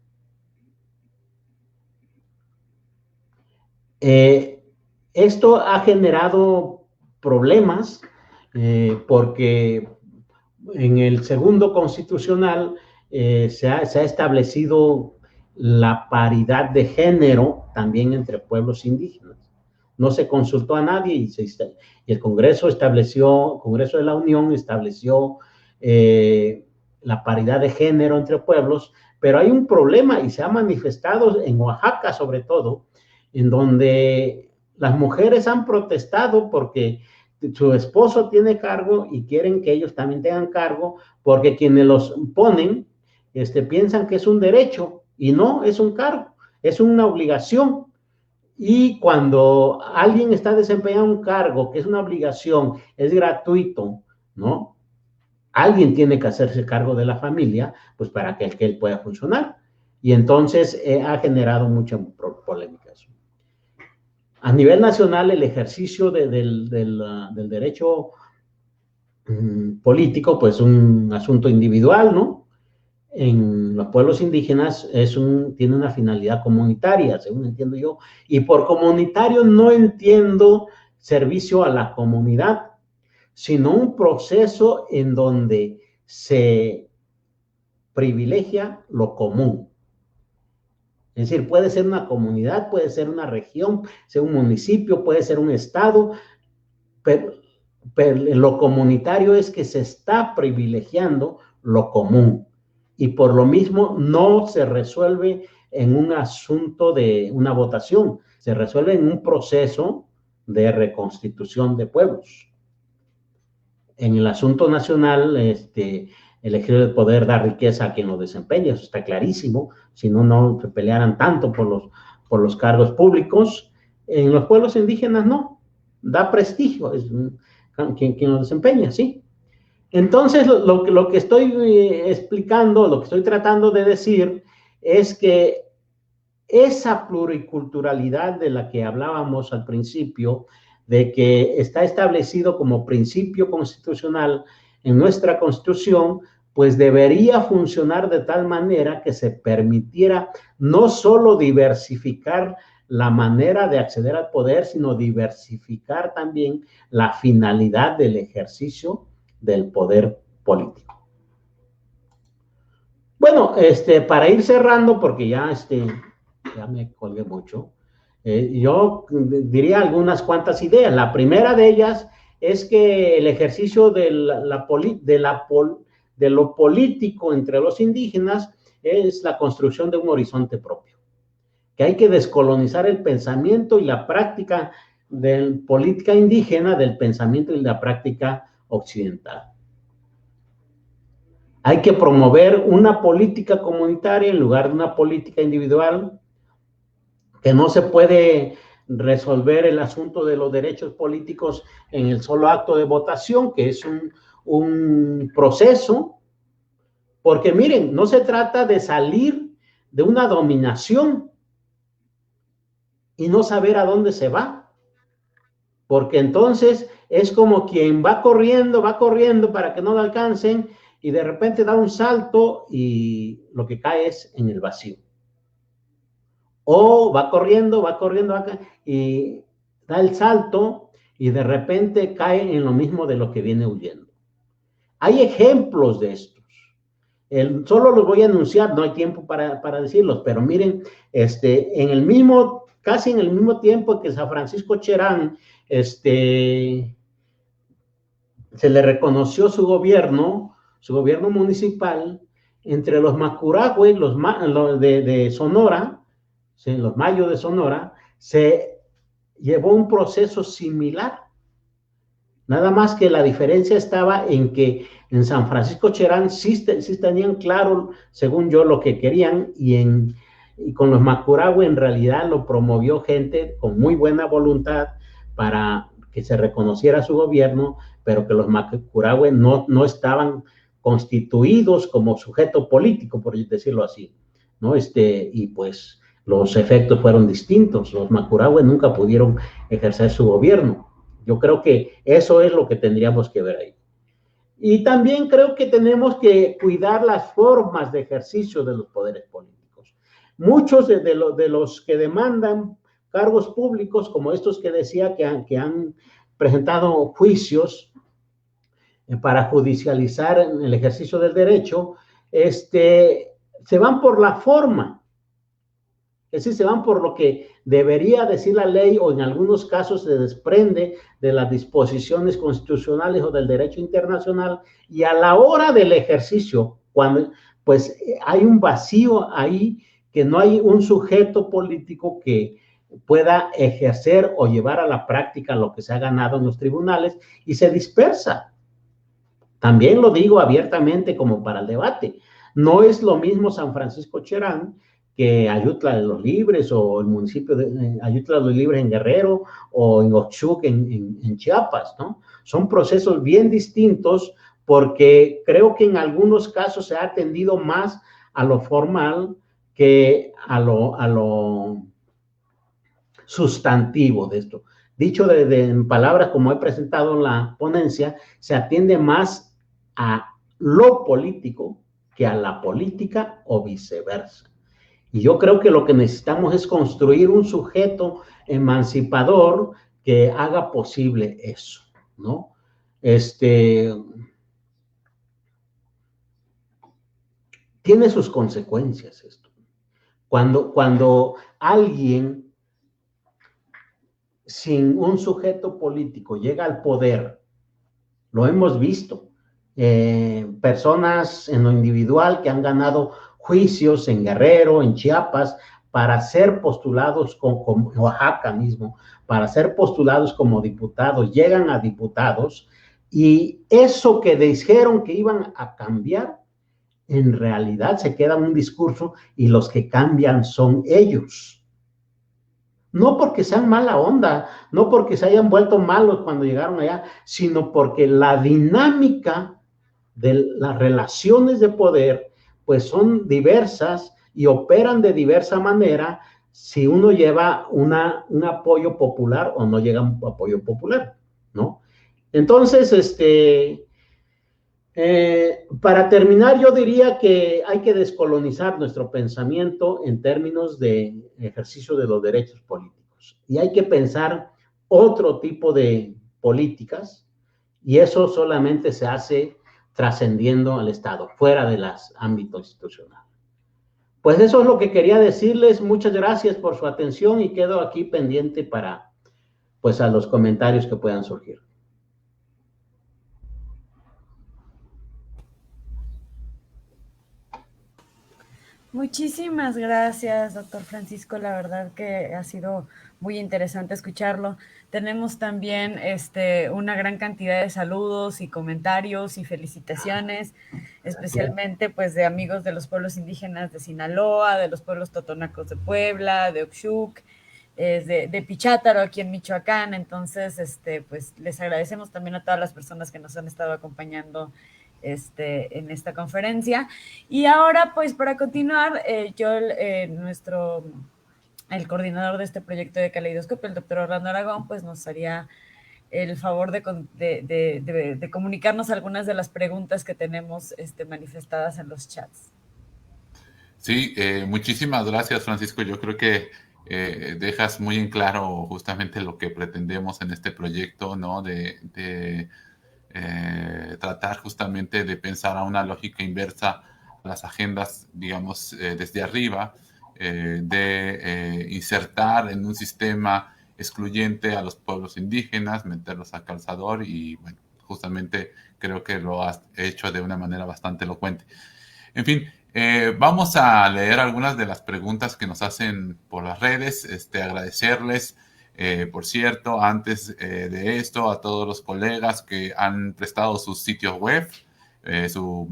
Esto ha generado problemas porque en el segundo constitucional se ha establecido la paridad de género también entre pueblos indígenas. No se consultó a nadie y el Congreso Congreso de la Unión estableció la paridad de género entre pueblos, pero hay un problema y se ha manifestado en Oaxaca sobre todo, en donde las mujeres han protestado porque su esposo tiene cargo y quieren que ellos también tengan cargo, porque quienes los ponen piensan que es un derecho y no, es un cargo, es una obligación. Y cuando alguien está desempeñando un cargo que es una obligación, es gratuito, ¿no? Alguien tiene que hacerse cargo de la familia, pues para que él pueda funcionar. Y entonces ha generado mucha polémica eso. A nivel nacional, el ejercicio del derecho político, pues un asunto individual, ¿no? En los pueblos indígenas tiene una finalidad comunitaria, según entiendo yo, y por comunitario no entiendo servicio a la comunidad, sino un proceso en donde se privilegia lo común. Es decir, puede ser una comunidad, puede ser una región, ser un municipio, puede ser un estado, pero lo comunitario es que se está privilegiando lo común. Y por lo mismo no se resuelve en un asunto de una votación, se resuelve en un proceso de reconstitución de pueblos. En el asunto nacional, el ejercicio del poder da riqueza a quien lo desempeña, eso está clarísimo, si no, no se pelearan tanto por los cargos públicos. En los pueblos indígenas no, da prestigio, es quien lo desempeña, sí. Entonces, lo que estoy explicando, lo que estoy tratando de decir es que esa pluriculturalidad de la que hablábamos al principio, de que está establecido como principio constitucional en nuestra Constitución, pues debería funcionar de tal manera que se permitiera no solo diversificar la manera de acceder al poder, sino diversificar también la finalidad del ejercicio del poder político. Bueno, para ir cerrando, porque ya me colgué mucho, yo diría algunas cuantas ideas. La primera de ellas es que el ejercicio de lo político entre los indígenas es la construcción de un horizonte propio, que hay que descolonizar el pensamiento y la práctica de política indígena del pensamiento y la práctica occidental. Hay que promover una política comunitaria en lugar de una política individual, que no se puede resolver el asunto de los derechos políticos en el solo acto de votación, que es un proceso, porque miren, no se trata de salir de una dominación y no saber a dónde se va, porque entonces es como quien va corriendo para que no lo alcancen y de repente da un salto y lo que cae es en el vacío. O va corriendo y da el salto y de repente cae en lo mismo de lo que viene huyendo. Hay ejemplos de estos. Solo los voy a anunciar, no hay tiempo para decirlos, pero miren, casi en el mismo tiempo que San Francisco Cherán, se le reconoció su gobierno municipal, entre los Macurahue, de Sonora, ¿sí? Los mayos de Sonora, se llevó un proceso similar. Nada más que la diferencia estaba en que en San Francisco Cherán sí tenían claro, según yo, lo que querían, y con los Macurahue en realidad lo promovió gente con muy buena voluntad para que se reconociera su gobierno, pero que los Macurahue no estaban constituidos como sujeto político, por decirlo así, ¿no? Y pues los efectos fueron distintos. Los Macurahue nunca pudieron ejercer su gobierno. Yo creo que eso es lo que tendríamos que ver ahí. Y también creo que tenemos que cuidar las formas de ejercicio de los poderes políticos. Muchos de los que demandan cargos públicos, como estos que decía que han presentado juicios para judicializar el ejercicio del derecho, se van por la forma. Es decir, se van por lo que debería decir la ley o en algunos casos se desprende de las disposiciones constitucionales o del derecho internacional, y a la hora del ejercicio, cuando pues hay un vacío ahí, que no hay un sujeto político que pueda ejercer o llevar a la práctica lo que se ha ganado en los tribunales, y se dispersa. También lo digo abiertamente como para el debate. No es lo mismo San Francisco Cherán que Ayutla de los Libres, o el municipio de Ayutla de los Libres en Guerrero, o en Oxuc en Chiapas, ¿no? Son procesos bien distintos, porque creo que en algunos casos se ha atendido más a lo formal que a lo sustantivo de esto. Dicho en palabras como he presentado en la ponencia, se atiende más a lo político que a la política, o viceversa. Y yo creo que lo que necesitamos es construir un sujeto emancipador que haga posible eso, ¿no? Tiene sus consecuencias esto. Cuando alguien sin un sujeto político llega al poder, lo hemos visto, personas en lo individual que han ganado juicios en Guerrero, en Chiapas, para ser postulados como Oaxaca mismo, para ser postulados como diputados, llegan a diputados, y eso que dijeron que iban a cambiar, en realidad se queda un discurso, y los que cambian son ellos. No porque sean mala onda, no porque se hayan vuelto malos cuando llegaron allá, sino porque la dinámica de las relaciones de poder pues son diversas y operan de diversa manera, si uno lleva un apoyo popular o no llega un apoyo popular, ¿no? Entonces, para terminar, yo diría que hay que descolonizar nuestro pensamiento en términos de ejercicio de los derechos políticos, y hay que pensar otro tipo de políticas, y eso solamente se hace trascendiendo al Estado, fuera de los ámbitos institucionales. Pues eso es lo que quería decirles. Muchas gracias por su atención, y quedo aquí pendiente para, pues, a los comentarios que puedan surgir. Muchísimas gracias, doctor Francisco. La verdad que ha sido muy interesante escucharlo. Tenemos también una gran cantidad de saludos y comentarios y felicitaciones, especialmente pues de amigos de los pueblos indígenas de Sinaloa, de los pueblos totonacos de Puebla, de Oxuc, de Pichátaro aquí en Michoacán. Entonces, pues les agradecemos también a todas las personas que nos han estado acompañando en esta conferencia. Y ahora, pues, para continuar, el coordinador de este proyecto de Caleidoscopio, el doctor Orlando Aragón, pues nos haría el favor de comunicarnos algunas de las preguntas que tenemos manifestadas en los chats. Sí, muchísimas gracias, Francisco. Yo creo que dejas muy en claro justamente lo que pretendemos en este proyecto, ¿no? Tratar justamente de pensar a una lógica inversa las agendas, digamos, desde arriba, insertar en un sistema excluyente a los pueblos indígenas, meterlos al calzador, y bueno, justamente creo que lo has hecho de una manera bastante elocuente. En fin, vamos a leer algunas de las preguntas que nos hacen por las redes, agradecerles. Por cierto, antes de esto, a todos los colegas que han prestado sus sitios web, su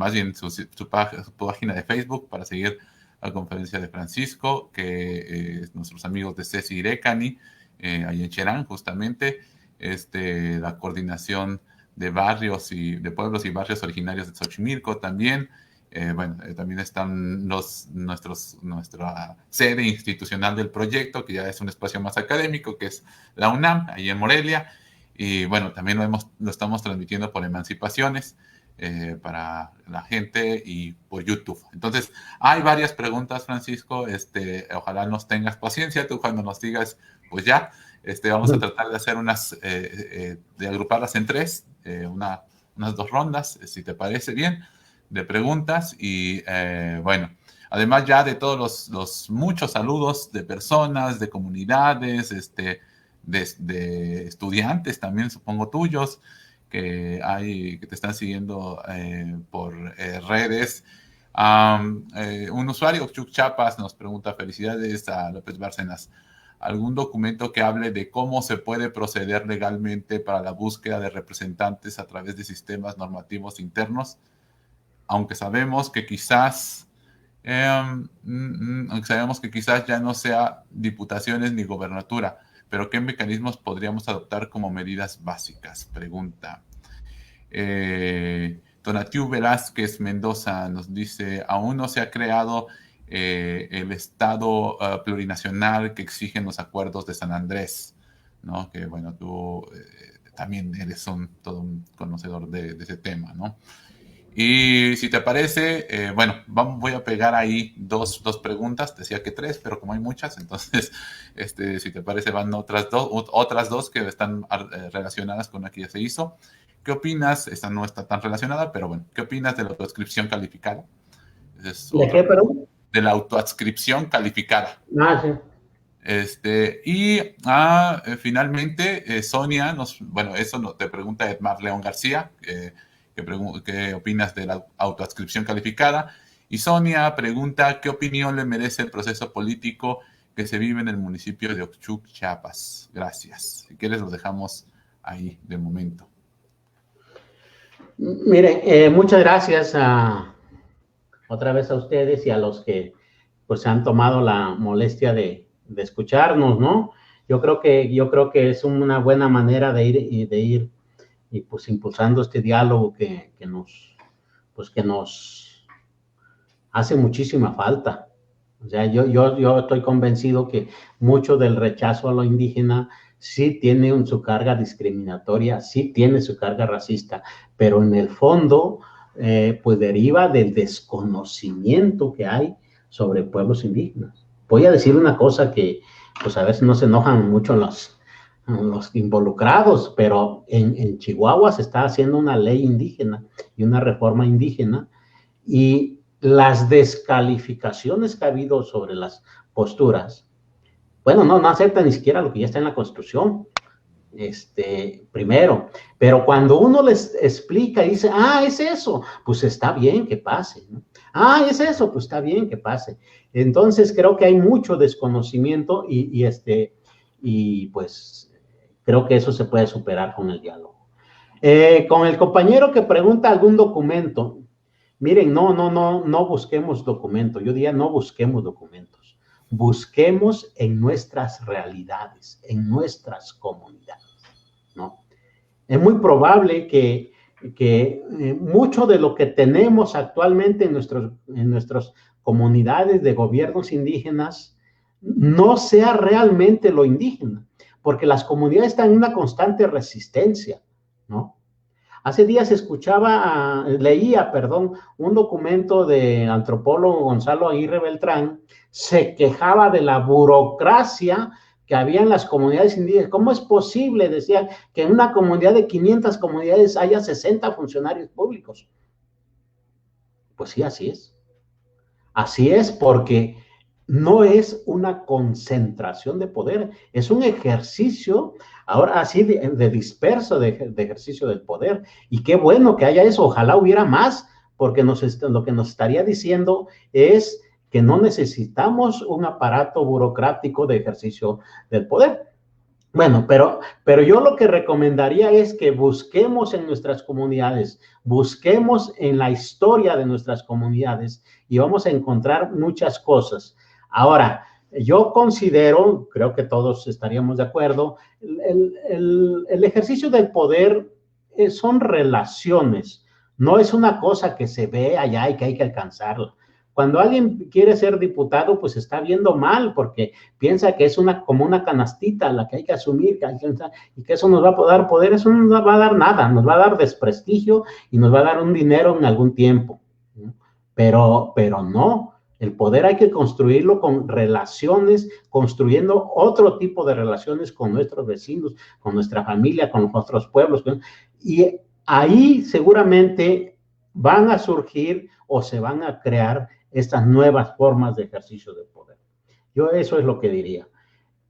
página de Facebook para seguir la conferencia de Francisco, que nuestros amigos de Ceci Irecani, ahí en Cherán, justamente, la coordinación de barrios y de pueblos y barrios originarios de Xochimilco también. También están nuestra sede institucional del proyecto, que ya es un espacio más académico, que es la UNAM, ahí en Morelia. Y bueno, también lo estamos transmitiendo por Emancipaciones para la gente, y por YouTube. Entonces, hay varias preguntas, Francisco. Ojalá nos tengas paciencia. Tú cuando nos digas, pues ya, vamos a tratar de hacer de agruparlas en tres, unas 2 rondas, si te parece bien, de preguntas. Y bueno, además ya de todos los muchos saludos de personas, de comunidades, de estudiantes también, supongo tuyos, que te están siguiendo por redes. Un usuario, Chuck Chapas, nos pregunta, felicidades a López Bárcenas, ¿algún documento que hable de cómo se puede proceder legalmente para la búsqueda de representantes a través de sistemas normativos internos? Aunque sabemos que quizás ya no sea diputaciones ni gobernatura, pero ¿qué mecanismos podríamos adoptar como medidas básicas? Pregunta. Donatiu Velázquez Mendoza nos dice, aún no se ha creado el Estado plurinacional que exigen los acuerdos de San Andrés, ¿no? Que bueno, tú también eres todo un conocedor de ese tema, ¿no? Y si te parece, bueno, voy a pegar ahí dos preguntas, decía que 3, pero como hay muchas, entonces, si te parece, van otras dos que están relacionadas con la que ya se hizo. ¿Qué opinas? Esta no está tan relacionada, pero bueno, ¿qué opinas de la autoadscripción calificada? ¿De qué, perdón? De la autoadscripción calificada. Sí. Finalmente, Sonia bueno, eso te pregunta Edmar León García, ¿qué opinas de la autoadscripción calificada? Y Sonia pregunta, ¿qué opinión le merece el proceso político que se vive en el municipio de Ochuc, Chiapas? Gracias. Si quieres, lo dejamos ahí de momento. Miren, muchas gracias otra vez a ustedes y a los que pues han tomado la molestia de escucharnos, ¿no? Yo creo que es una buena manera de ir y pues impulsando este diálogo que nos hace muchísima falta. O sea, yo estoy convencido que mucho del rechazo a lo indígena sí tiene su carga discriminatoria, sí tiene su carga racista, pero en el fondo pues deriva del desconocimiento que hay sobre pueblos indígenas. Voy a decir una cosa que pues a veces no se enojan mucho los involucrados, pero en Chihuahua se está haciendo una ley indígena y una reforma indígena, y las descalificaciones que ha habido sobre las posturas, bueno, no aceptan ni siquiera lo que ya está en la Constitución, primero, pero cuando uno les explica y dice, es eso, pues está bien que pase, ¿no? Es eso, pues está bien que pase. Entonces creo que hay mucho desconocimiento y pues creo que eso se puede superar con el diálogo. Con el compañero que pregunta algún documento, miren, no busquemos documentos. Yo diría no busquemos documentos. Busquemos en nuestras realidades, en nuestras comunidades, ¿no? Es muy probable que mucho de lo que tenemos actualmente en nuestras comunidades de gobiernos indígenas no sea realmente lo indígena, porque las comunidades están en una constante resistencia, ¿no? Hace días leía un documento del antropólogo Gonzalo Aguirre Beltrán, se quejaba de la burocracia que había en las comunidades indígenas. ¿Cómo es posible, decía, que en una comunidad de 500 comunidades haya 60 funcionarios públicos? Pues sí, así es. Así es, porque no es una concentración de poder, es un ejercicio, ahora así de disperso de ejercicio del poder. Y qué bueno que haya eso, ojalá hubiera más, porque lo que nos estaría diciendo es que no necesitamos un aparato burocrático de ejercicio del poder. Bueno, pero yo lo que recomendaría es que busquemos en nuestras comunidades, busquemos en la historia de nuestras comunidades y vamos a encontrar muchas cosas. Ahora, yo considero, creo que todos estaríamos de acuerdo, el ejercicio del poder son relaciones, no es una cosa que se ve allá y que hay que alcanzarla. Cuando alguien quiere ser diputado, pues está viendo mal porque piensa que es como una canastita la que hay que asumir y que eso nos va a dar poder. Eso no nos va a dar nada, nos va a dar desprestigio y nos va a dar un dinero en algún tiempo, ¿no? Pero no, el poder hay que construirlo con relaciones, construyendo otro tipo de relaciones con nuestros vecinos, con nuestra familia, con otros pueblos. Y ahí seguramente van a surgir o se van a crear estas nuevas formas de ejercicio de poder. Yo eso es lo que diría.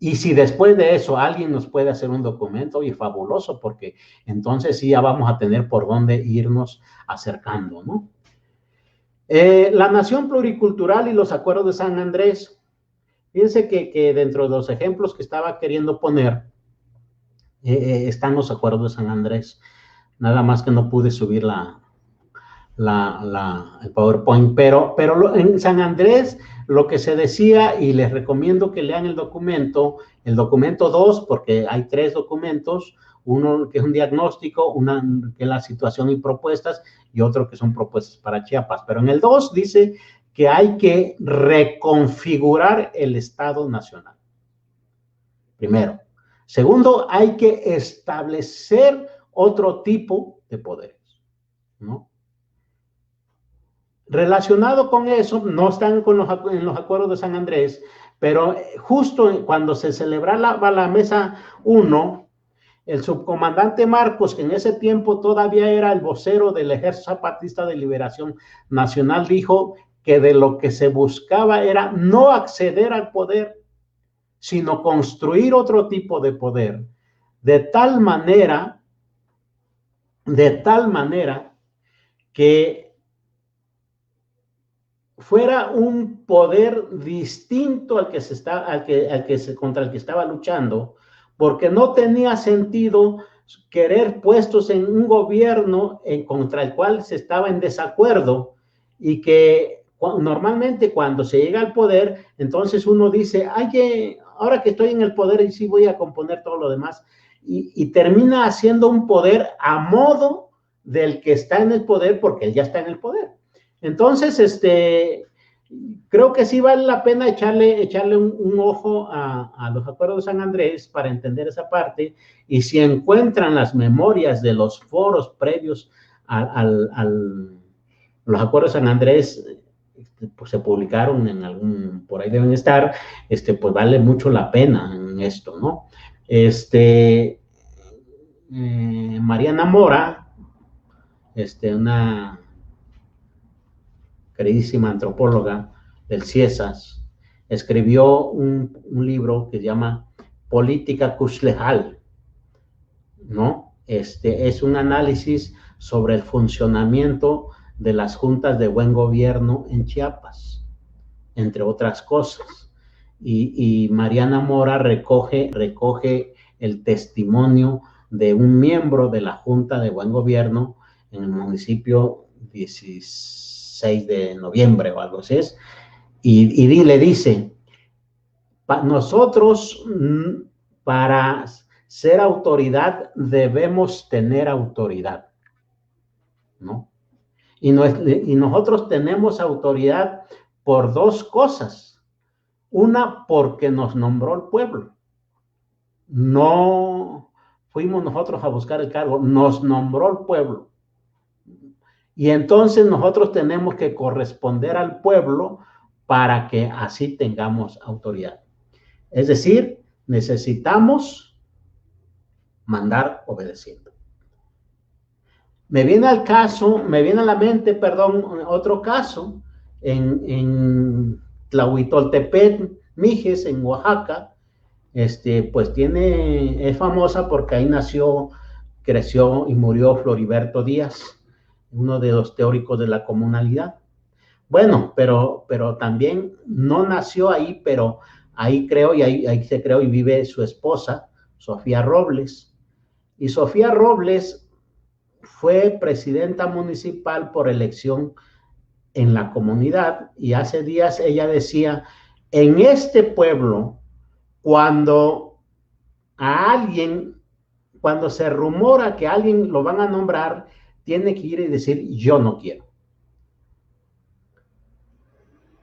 Y si después de eso alguien nos puede hacer un documento, oye, fabuloso, porque entonces sí ya vamos a tener por dónde irnos acercando, ¿no? La nación pluricultural y los acuerdos de San Andrés. Fíjense que dentro de los ejemplos que estaba queriendo poner, están los acuerdos de San Andrés. Nada más que no pude subir el PowerPoint, pero en San Andrés lo que se decía, y les recomiendo que lean el documento 2, porque hay 3 documentos, uno que es un diagnóstico, una que es la situación y propuestas, y otro que son propuestas para Chiapas. Pero en el 2 dice que hay que reconfigurar el Estado Nacional. Primero. Segundo, hay que establecer otro tipo de poderes, ¿no? Relacionado con eso, no están en los acuerdos de San Andrés, pero justo cuando se celebraba la mesa 1, el subcomandante Marcos, que en ese tiempo todavía era el vocero del Ejército Zapatista de Liberación Nacional, dijo que de lo que se buscaba era no acceder al poder, sino construir otro tipo de poder, de tal manera que fuera un poder distinto al que contra el que estaba luchando, porque no tenía sentido querer puestos en un gobierno contra el cual se estaba en desacuerdo, y que normalmente cuando se llega al poder, entonces uno dice, ahora que estoy en el poder y sí voy a componer todo lo demás, y termina haciendo un poder a modo del que está en el poder, porque él ya está en el poder. Entonces, creo que sí vale la pena echarle un ojo a los acuerdos de San Andrés para entender esa parte, y si encuentran las memorias de los foros previos los acuerdos de San Andrés, pues se publicaron por ahí deben estar, pues vale mucho la pena en esto, ¿no? Mariana Mora, una queridísima antropóloga del CIESAS, escribió un libro que se llama Política Kuxlejal, ¿no? Es un análisis sobre el funcionamiento de las juntas de buen gobierno en Chiapas, entre otras cosas. Y Mariana Mora recoge el testimonio de un miembro de la Junta de Buen Gobierno en el municipio 16 de noviembre o algo así es, y le dice, nosotros para ser autoridad debemos tener autoridad, ¿no? Y nosotros tenemos autoridad por 2 cosas. Una, porque nos nombró el pueblo. No fuimos nosotros a buscar el cargo, nos nombró el pueblo. Y entonces nosotros tenemos que corresponder al pueblo para que así tengamos autoridad. Es decir, necesitamos mandar obedeciendo. Me viene a la mente, otro caso, en Tlahuitoltepec, Mijes, en Oaxaca, pues es famosa porque ahí nació, creció y murió Floriberto Díaz, uno de los teóricos de la comunalidad. Bueno, pero también no nació ahí, pero ahí creó y ahí se creó y vive su esposa, Sofía Robles. Y Sofía Robles fue presidenta municipal por elección en la comunidad, y hace días ella decía, en este pueblo, cuando se rumora que a alguien lo van a nombrar, tiene que ir y decir, yo no quiero.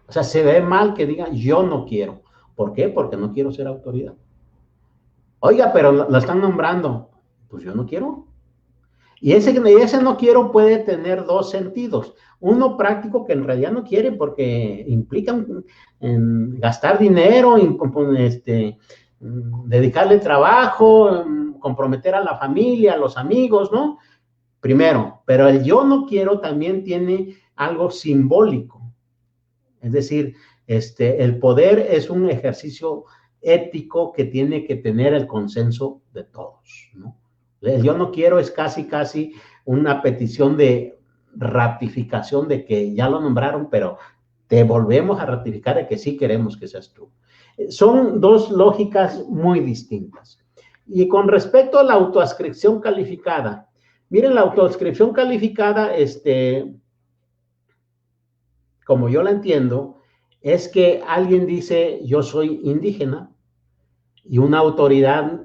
O sea, se ve mal que digan, yo no quiero. ¿Por qué? Porque no quiero ser autoridad. Oiga, pero la están nombrando. Pues yo no quiero. Y ese no quiero puede tener 2 sentidos. Uno práctico, que en realidad no quiere porque implica gastar dinero, dedicarle trabajo, comprometer a la familia, a los amigos, ¿no? Primero, pero el yo no quiero también tiene algo simbólico. Es decir, el poder es un ejercicio ético que tiene que tener el consenso de todos, ¿no? Yo no quiero es casi una petición de ratificación de que ya lo nombraron, pero te volvemos a ratificar de que sí queremos que seas tú. Son dos lógicas muy distintas. Y con respecto a la autoadscripción calificada, miren, la autoadscripción calificada, como yo la entiendo, es que alguien dice, yo soy indígena, y una autoridad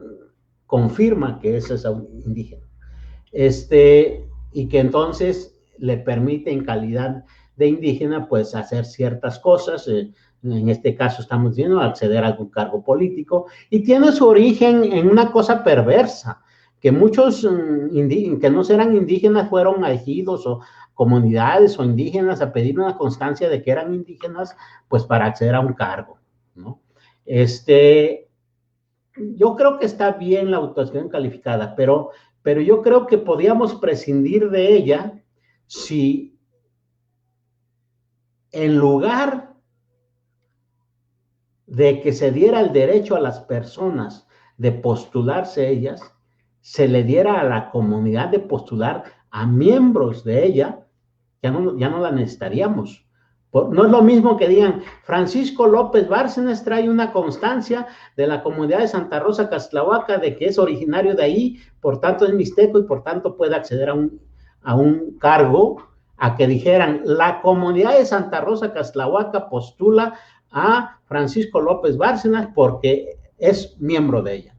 confirma que ese es indígena. Y que entonces le permite en calidad de indígena, pues hacer ciertas cosas, en este caso estamos viendo, acceder a algún cargo político, y tiene su origen en una cosa perversa, que muchos que no eran indígenas fueron a ejidos o comunidades o indígenas a pedir una constancia de que eran indígenas, pues para acceder a un cargo, ¿no? Yo creo que está bien la autoadscripción calificada, pero yo creo que podíamos prescindir de ella si en lugar de que se diera el derecho a las personas de postularse ellas, se le diera a la comunidad de postular a miembros de ella, ya no la necesitaríamos. No es lo mismo que digan, Francisco López Bárcenas trae una constancia de la comunidad de Santa Rosa Castlahuaca de que es originario de ahí, por tanto es mixteco y por tanto puede acceder a un cargo, a que dijeran, la comunidad de Santa Rosa Castlahuaca postula a Francisco López Bárcenas porque es miembro de ella.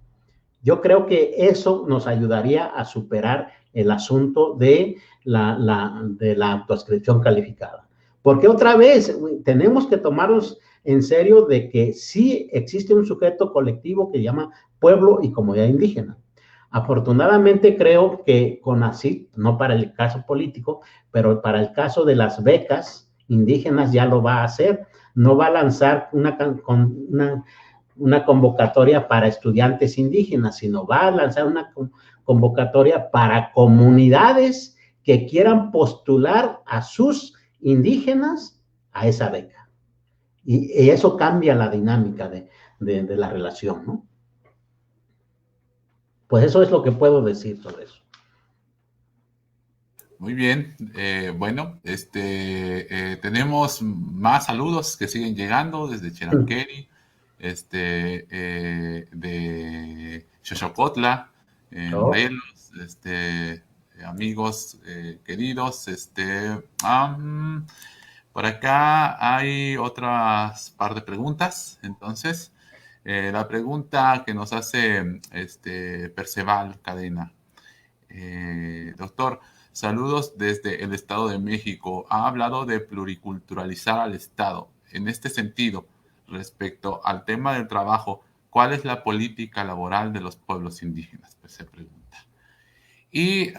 Yo creo que eso nos ayudaría a superar el asunto de la autoadscripción calificada. Porque otra vez tenemos que tomarnos en serio de que sí existe un sujeto colectivo que se llama pueblo y comunidad indígena. Afortunadamente creo que CONACYT, no para el caso político, pero para el caso de las becas indígenas ya lo va a hacer. No va a lanzar una convocatoria para estudiantes indígenas, sino va a lanzar una convocatoria para comunidades que quieran postular a sus indígenas a esa beca. Y eso cambia la dinámica de la relación, ¿no? Pues eso es lo que puedo decir sobre eso. Muy bien, bueno, tenemos más saludos que siguen llegando desde Cherankeri, de Xochocotla, Morelos, amigos queridos, por acá hay otras par de preguntas. Entonces, la pregunta que nos hace Perceval Cadena. Doctor, saludos desde el Estado de México. Ha hablado de pluriculturalizar al Estado. En este sentido, respecto al tema del trabajo, ¿cuál es la política laboral de los pueblos indígenas? Pues se pregunta. Y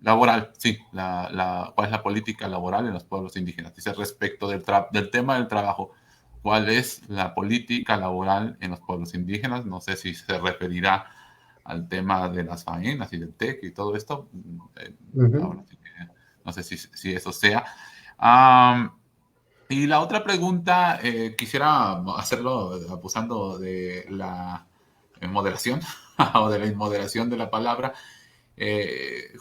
laboral, sí, ¿cuál es la política laboral en los pueblos indígenas? Dice, respecto del tema del trabajo, ¿cuál es la política laboral en los pueblos indígenas? No sé si se referirá al tema de las faenas y del TEC y todo esto. Ahora sí que no sé si eso sea. Y la otra pregunta, quisiera hacerlo abusando de la moderación o de la inmoderación de la palabra.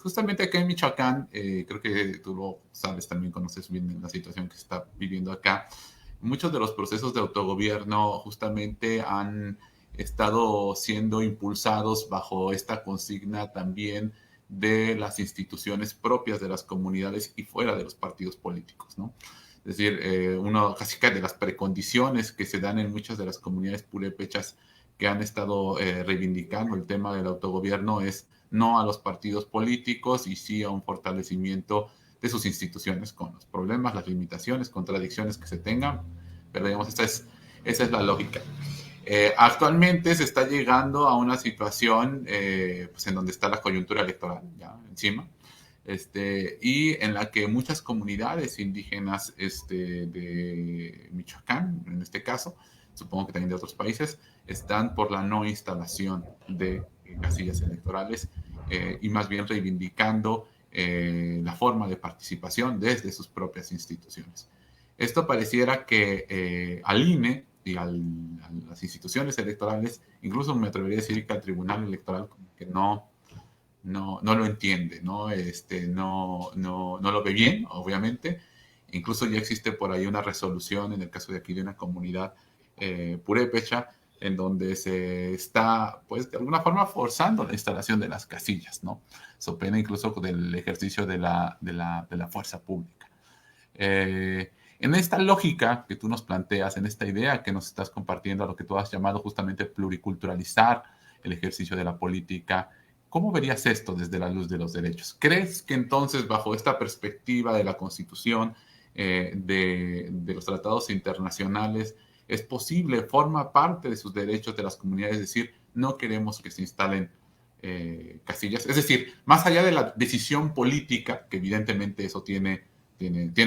Justamente acá en Michoacán, creo que tú lo sabes, también conoces bien la situación que se está viviendo acá. Muchos de los procesos de autogobierno justamente han estado siendo impulsados bajo esta consigna también de las instituciones propias de las comunidades y fuera de los partidos políticos, ¿no? Es decir, casi que de las precondiciones que se dan en muchas de las comunidades purépechas que han estado reivindicando el tema del autogobierno es no a los partidos políticos y sí a un fortalecimiento de sus instituciones con los problemas, las limitaciones, contradicciones que se tengan, pero digamos, esa es la lógica. Actualmente se está llegando a una situación pues en donde está la coyuntura electoral ya encima, y en la que muchas comunidades indígenas de Michoacán, en este caso, supongo que también de otros países, están por la no instalación de casillas electorales y más bien reivindicando la forma de participación desde sus propias instituciones. Esto pareciera que al INE y a las instituciones electorales, incluso me atrevería a decir que al Tribunal Electoral, que no lo entiende, ¿no? No lo ve bien, obviamente. Incluso ya existe por ahí una resolución, en el caso de aquí, de una comunidad purépecha, en donde se está, pues, de alguna forma forzando la instalación de las casillas, ¿no? So pena incluso del ejercicio de la fuerza pública. En esta lógica que tú nos planteas, en esta idea que nos estás compartiendo, a lo que tú has llamado justamente pluriculturalizar el ejercicio de la política, ¿cómo verías esto desde la luz de los derechos? ¿Crees que entonces, bajo esta perspectiva de la Constitución, de los tratados internacionales, es posible, forma parte de sus derechos de las comunidades, decir, no queremos que se instalen casillas? Es decir, más allá de la decisión política, que evidentemente eso tiene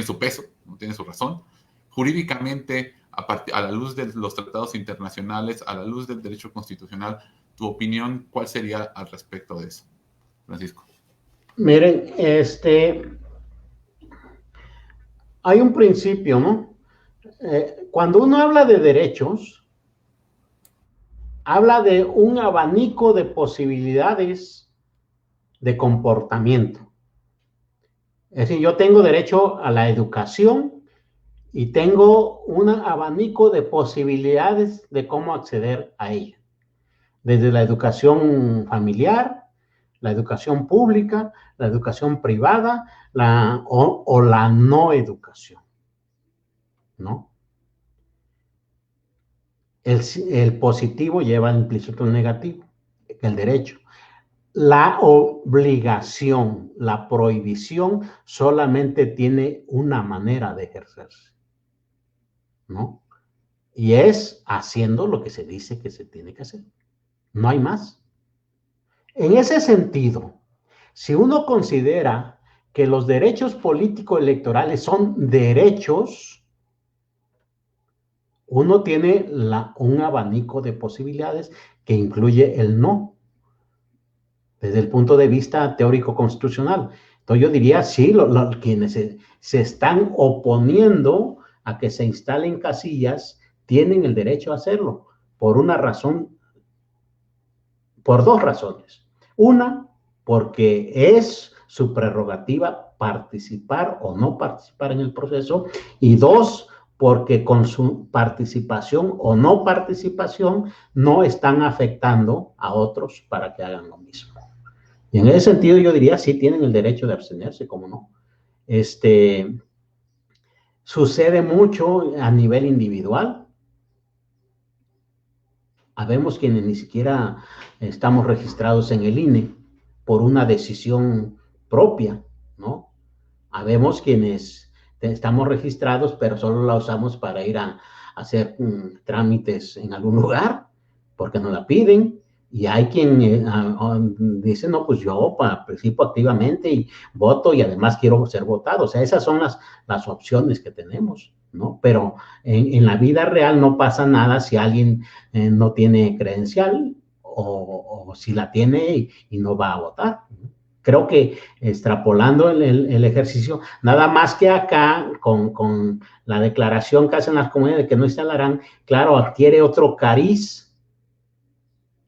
su peso, ¿no? Tiene su razón, jurídicamente, a la luz de los tratados internacionales, a la luz del derecho constitucional, tu opinión, ¿cuál sería al respecto de eso, Francisco? Miren, hay un principio, ¿no? Cuando uno habla de derechos, habla de un abanico de posibilidades de comportamiento. Es decir, yo tengo derecho a la educación y tengo un abanico de posibilidades de cómo acceder a ella. Desde la educación familiar, la educación pública, la educación privada, o la no educación, ¿no? El positivo lleva implícito el negativo, el derecho. La obligación, la prohibición, solamente tiene una manera de ejercerse, ¿no? Y es haciendo lo que se dice que se tiene que hacer. No hay más. En ese sentido, si uno considera que los derechos político-electorales son derechos, uno tiene un abanico de posibilidades que incluye el no, desde el punto de vista teórico-constitucional. Entonces yo diría, sí, quienes se están oponiendo a que se instalen casillas tienen el derecho a hacerlo, por una razón, por dos razones. Una, porque es su prerrogativa participar o no participar en el proceso, y dos, porque con su participación o no participación no están afectando a otros para que hagan lo mismo. Y en ese sentido yo diría, sí tienen el derecho de abstenerse, ¿cómo no? Sucede mucho a nivel individual. Habemos quienes ni siquiera estamos registrados en el INE por una decisión propia, ¿no? Habemos quienes estamos registrados, pero solo la usamos para ir a hacer trámites en algún lugar, porque nos la piden. Y hay quien dice, no, pues yo participo activamente y voto y además quiero ser votado. O sea, esas son las opciones que tenemos, ¿no? Pero en la vida real no pasa nada si alguien no tiene credencial o si la tiene y no va a votar. Creo que extrapolando el ejercicio, nada más que acá con la declaración que hacen las comunidades de que no instalarán, claro, adquiere otro cariz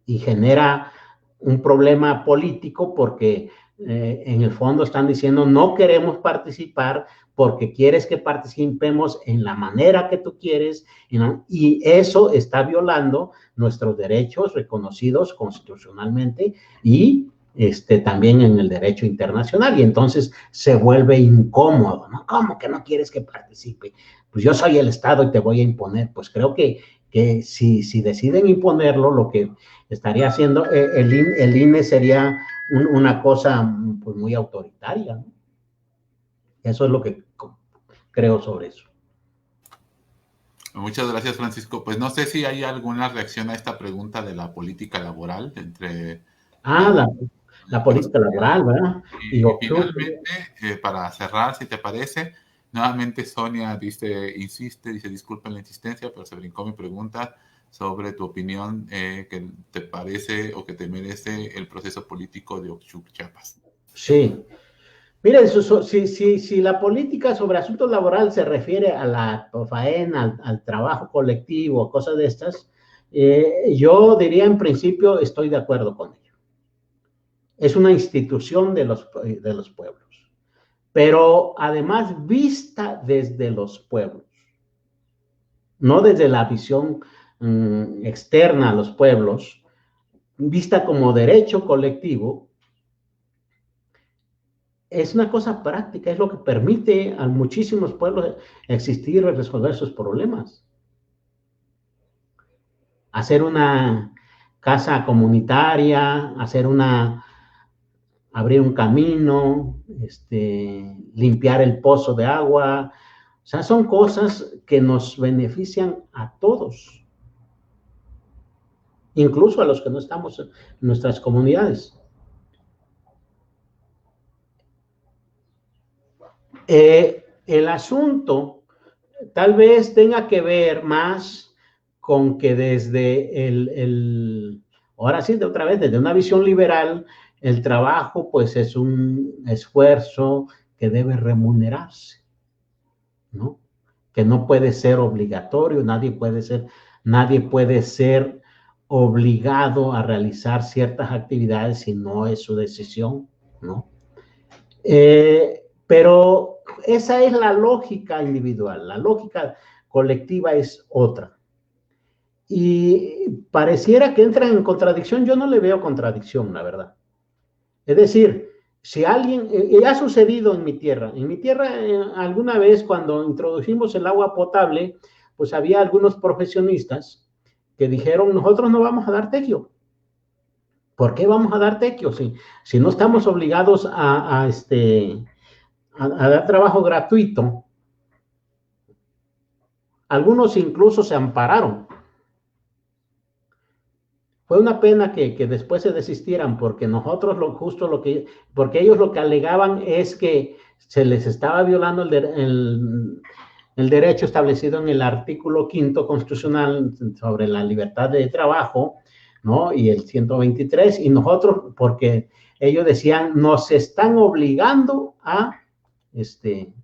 y genera un problema político porque en el fondo están diciendo no queremos participar porque quieres que participemos en la manera que tú quieres, y eso está violando nuestros derechos reconocidos constitucionalmente y también en el derecho internacional, y entonces se vuelve incómodo, ¿no? ¿Cómo que no quieres que participe? Pues yo soy el Estado y te voy a imponer. Pues creo que si deciden imponerlo, lo que estaría haciendo el INE sería una cosa pues, muy autoritaria, ¿no? Eso es lo que creo sobre eso. Muchas gracias, Francisco. Pues no sé si hay alguna reacción a esta pregunta de la política laboral entre... la política laboral, ¿verdad? Y finalmente, para cerrar, si te parece, nuevamente Sonia insiste, dice, disculpen la insistencia, pero se brincó mi pregunta sobre tu opinión, que te parece o que te merece el proceso político de Oxchuc, Chiapas. Sí. Miren, si la política sobre asuntos laborales se refiere a la faena, al trabajo colectivo, cosas de estas, yo diría en principio estoy de acuerdo con ello. Es una institución de los pueblos, pero además vista desde los pueblos, no desde la visión externa a los pueblos, vista como derecho colectivo. Es una cosa práctica, es lo que permite a muchísimos pueblos existir y resolver sus problemas. Hacer una casa comunitaria, abrir un camino, limpiar el pozo de agua. O sea, son cosas que nos benefician a todos, incluso a los que no estamos en nuestras comunidades. El asunto tal vez tenga que ver más con que desde ahora sí, otra vez, desde una visión liberal, el trabajo pues es un esfuerzo que debe remunerarse, ¿no? Que no puede ser obligatorio, nadie puede ser obligado a realizar ciertas actividades si no es su decisión, ¿no? Pero esa es la lógica individual, la lógica colectiva es otra. Y pareciera que entran en contradicción, yo no le veo contradicción, la verdad. Es decir, si alguien, ha sucedido en mi tierra alguna vez cuando introdujimos el agua potable, pues había algunos profesionistas que dijeron, nosotros no vamos a dar tequio. ¿Por qué vamos a dar tequio? Si no estamos obligados a dar trabajo gratuito. Algunos incluso se ampararon. Fue una pena que después se desistieran, porque nosotros porque ellos lo que alegaban es que se les estaba violando el derecho establecido en el artículo 5º constitucional sobre la libertad de trabajo, ¿no? Y el 123, y nosotros, porque ellos decían, nos están obligando a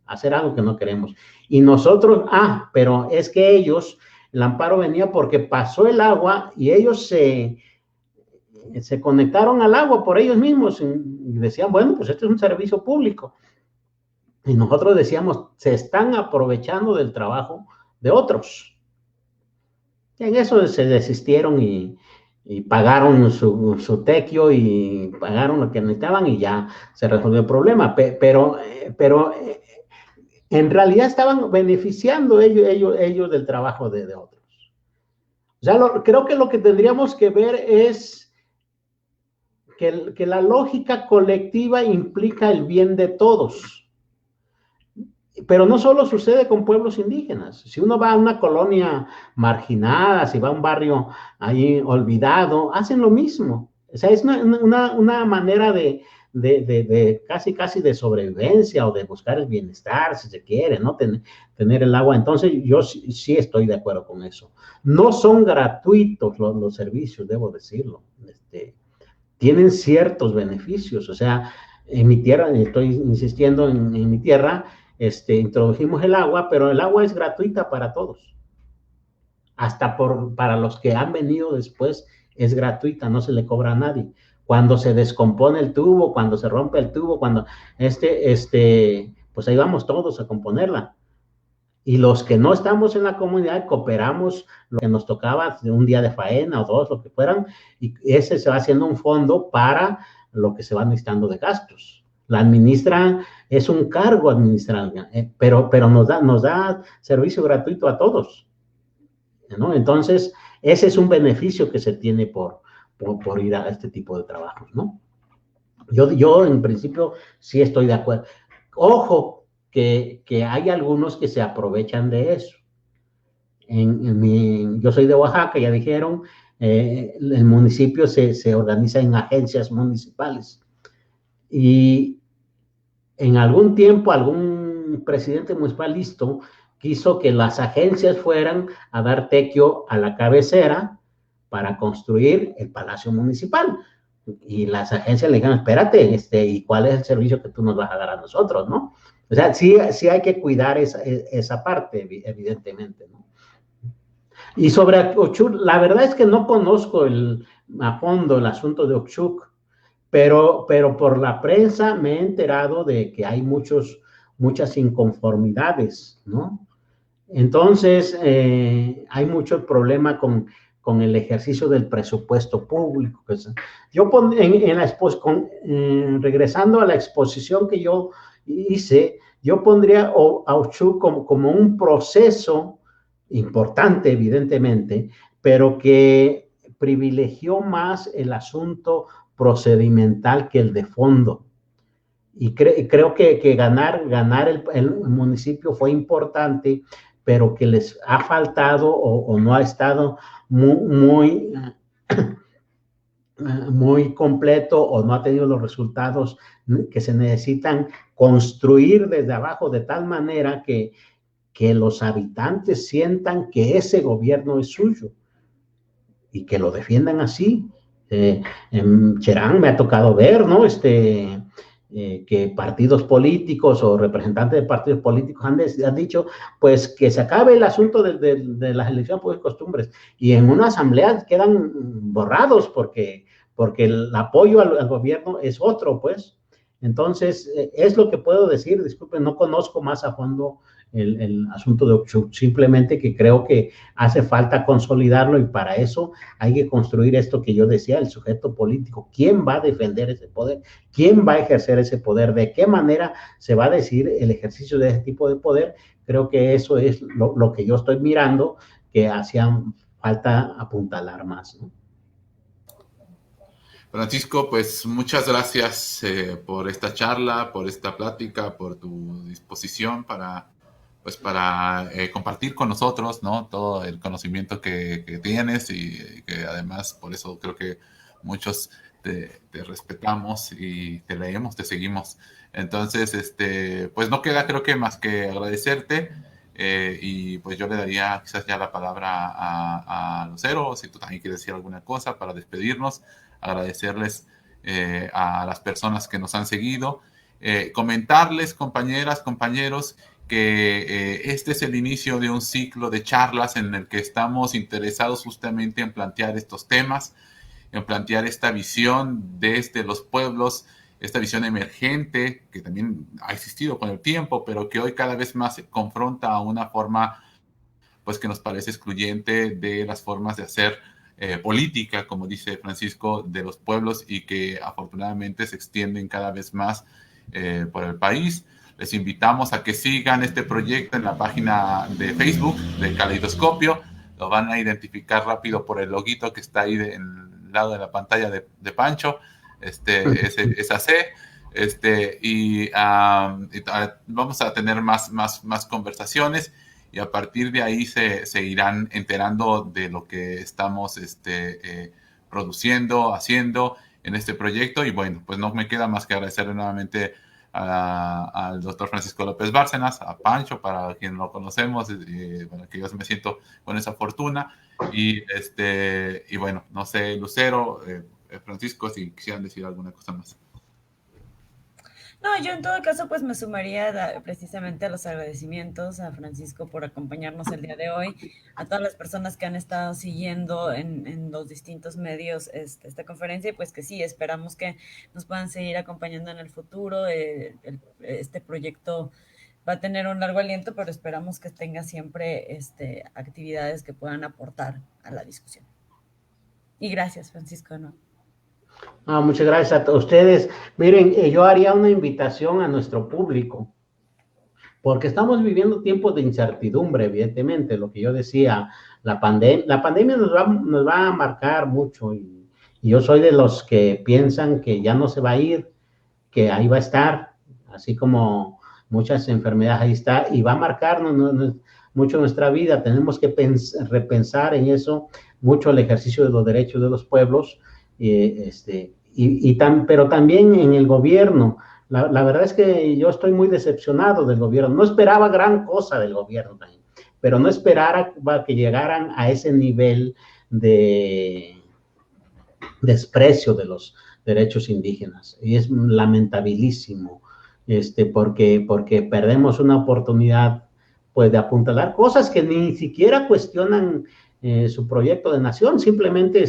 hacer algo que no queremos. Y nosotros, pero es que ellos, el amparo venía porque pasó el agua y ellos se conectaron al agua por ellos mismos y decían, bueno, pues este es un servicio público. Y nosotros decíamos, se están aprovechando del trabajo de otros. Y en eso se desistieron y pagaron su tequio y pagaron lo que necesitaban y ya se resolvió el problema. Pero en realidad estaban beneficiando ellos del trabajo de otros. O sea, creo que lo que tendríamos que ver es que la lógica colectiva implica el bien de todos. Pero no solo sucede con pueblos indígenas. Si uno va a una colonia marginada, si va a un barrio ahí olvidado, hacen lo mismo. O sea, es una manera de casi de sobrevivencia o de buscar el bienestar, si se quiere, ¿no? Tener el agua. Entonces, yo sí estoy de acuerdo con eso. No son gratuitos los servicios, debo decirlo. Tienen ciertos beneficios. O sea, en mi tierra, estoy insistiendo en mi tierra, introdujimos el agua, pero el agua es gratuita para todos. Hasta para los que han venido después es gratuita, no se le cobra a nadie. Cuando se descompone el tubo, cuando se rompe el tubo, cuando pues ahí vamos todos a componerla. Y los que no estamos en la comunidad cooperamos lo que nos tocaba, un día de faena o dos, lo que fueran, y ese se va haciendo un fondo para lo que se va necesitando de gastos. La administra, es un cargo administrar, pero nos da servicio gratuito a todos, ¿no? Entonces, ese es un beneficio que se tiene por ir a este tipo de trabajos, ¿no? Yo en principio sí estoy de acuerdo. Ojo, que hay algunos que se aprovechan de eso. Yo soy de Oaxaca, ya dijeron, el municipio se organiza en agencias municipales. Y en algún tiempo, algún presidente municipal listo quiso que las agencias fueran a dar tequio a la cabecera para construir el palacio municipal. Y las agencias le dijeron, espérate, ¿y cuál es el servicio que tú nos vas a dar a nosotros, no? O sea, sí hay que cuidar esa parte, evidentemente, ¿no? Y sobre Ochuc, la verdad es que no conozco a fondo el asunto de Ochuc, pero por la prensa me he enterado de que hay muchas inconformidades, ¿no? Entonces, hay mucho problema con el ejercicio del presupuesto público. Yo regresando a la exposición que yo hice, yo pondría a Ochuc como un proceso importante, evidentemente, pero que privilegió más el asunto procedimental que el de fondo. Y creo que ganar el municipio fue importante, pero que les ha faltado o no ha estado muy completo o no ha tenido los resultados que se necesitan construir desde abajo de tal manera que los habitantes sientan que ese gobierno es suyo y que lo defiendan así. En Cherán me ha tocado ver, ¿no? Que partidos políticos o representantes de partidos políticos han dicho, pues que se acabe el asunto de las elecciones por costumbres, y en una asamblea quedan borrados porque el apoyo al gobierno es otro, pues. Entonces, es lo que puedo decir. Disculpen, no conozco más a fondo el asunto de Ochuc, simplemente que creo que hace falta consolidarlo, y para eso hay que construir esto que yo decía, el sujeto político. ¿Quién va a defender ese poder? ¿Quién va a ejercer ese poder? ¿De qué manera se va a decir el ejercicio de ese tipo de poder? Creo que eso es lo que yo estoy mirando, que hacía falta apuntalar más, ¿no? Francisco, pues muchas gracias por esta charla, por esta plática, por tu disposición para compartir con nosotros, ¿no? Todo el conocimiento que tienes, y que además por eso creo que muchos te respetamos y te leemos, te seguimos. Entonces, pues no queda creo que más que agradecerte, y pues yo le daría quizás ya la palabra a Lucero, si tú también quieres decir alguna cosa para despedirnos, agradecerles a las personas que nos han seguido, comentarles, compañeras, compañeros, que este es el inicio de un ciclo de charlas en el que estamos interesados justamente en plantear estos temas, en plantear esta visión desde los pueblos, esta visión emergente que también ha existido con el tiempo, pero que hoy cada vez más se confronta a una forma pues que nos parece excluyente de las formas de hacer política, como dice Francisco, de los pueblos, y que afortunadamente se extienden cada vez más por el país. Les invitamos a que sigan este proyecto en la página de Facebook de Caleidoscopio. Lo van a identificar rápido por el loguito que está ahí en el lado de la pantalla de Pancho, esa C. Y vamos a tener más conversaciones, y a partir de ahí se irán enterando de lo que estamos produciendo, haciendo en este proyecto. Y bueno, pues no me queda más que agradecerle nuevamente al doctor Francisco López Bárcenas, a Pancho, para quien lo conocemos, para que yo me siento con esa fortuna. Y bueno, no sé, Lucero, Francisco, si quisieran decir alguna cosa más. No, yo en todo caso pues me sumaría precisamente a los agradecimientos a Francisco por acompañarnos el día de hoy, a todas las personas que han estado siguiendo en los distintos medios esta conferencia, y pues que sí, esperamos que nos puedan seguir acompañando en el futuro. Este proyecto va a tener un largo aliento, pero esperamos que tenga siempre actividades que puedan aportar a la discusión. Y gracias, Francisco, ¿no? Muchas gracias a ustedes. Miren, yo haría una invitación a nuestro público, porque estamos viviendo tiempos de incertidumbre, evidentemente, lo que yo decía, la pandemia nos va a marcar mucho, y yo soy de los que piensan que ya no se va a ir, que ahí va a estar, así como muchas enfermedades ahí está, y va a marcarnos mucho nuestra vida. Tenemos que repensar en eso mucho, el ejercicio de los derechos de los pueblos, pero también en el gobierno. La verdad es que yo estoy muy decepcionado del gobierno. No esperaba gran cosa del gobierno también, pero no esperara que llegaran a ese nivel de desprecio de derechos indígenas. Y es lamentabilísimo, porque perdemos una oportunidad, pues, de apuntalar cosas que ni siquiera cuestionan su proyecto de nación, simplemente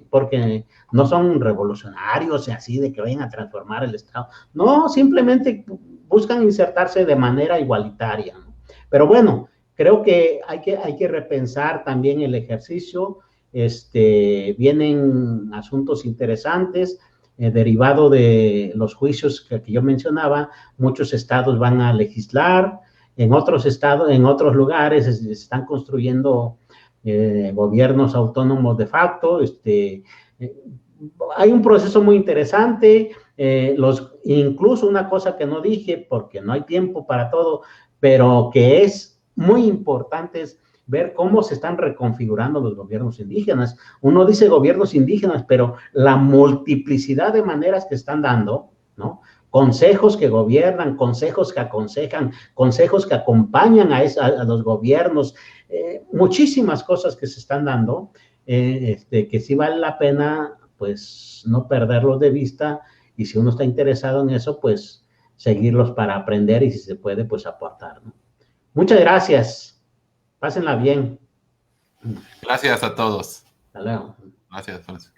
porque no son revolucionarios y así de que vayan a transformar el Estado. No, simplemente buscan insertarse de manera igualitaria, ¿no? Pero bueno, creo que hay que repensar también el ejercicio. Vienen asuntos interesantes, derivado de los juicios que yo mencionaba. Muchos estados van a legislar, en otros estados, en otros lugares se están construyendo gobiernos autónomos de facto. Hay un proceso muy interesante. Incluso una cosa que no dije, porque no hay tiempo para todo, pero que es muy importante, es ver cómo se están reconfigurando los gobiernos indígenas. Uno dice gobiernos indígenas, pero la multiplicidad de maneras que están dando, ¿no? Consejos que gobiernan, consejos que aconsejan, consejos que acompañan a los gobiernos, muchísimas cosas que se están dando, que sí vale la pena, pues, no perderlos de vista, y si uno está interesado en eso, pues, seguirlos para aprender y si se puede, pues, aportar, ¿no? Muchas gracias. Pásenla bien. Gracias a todos. Hasta luego. Gracias, Francisco.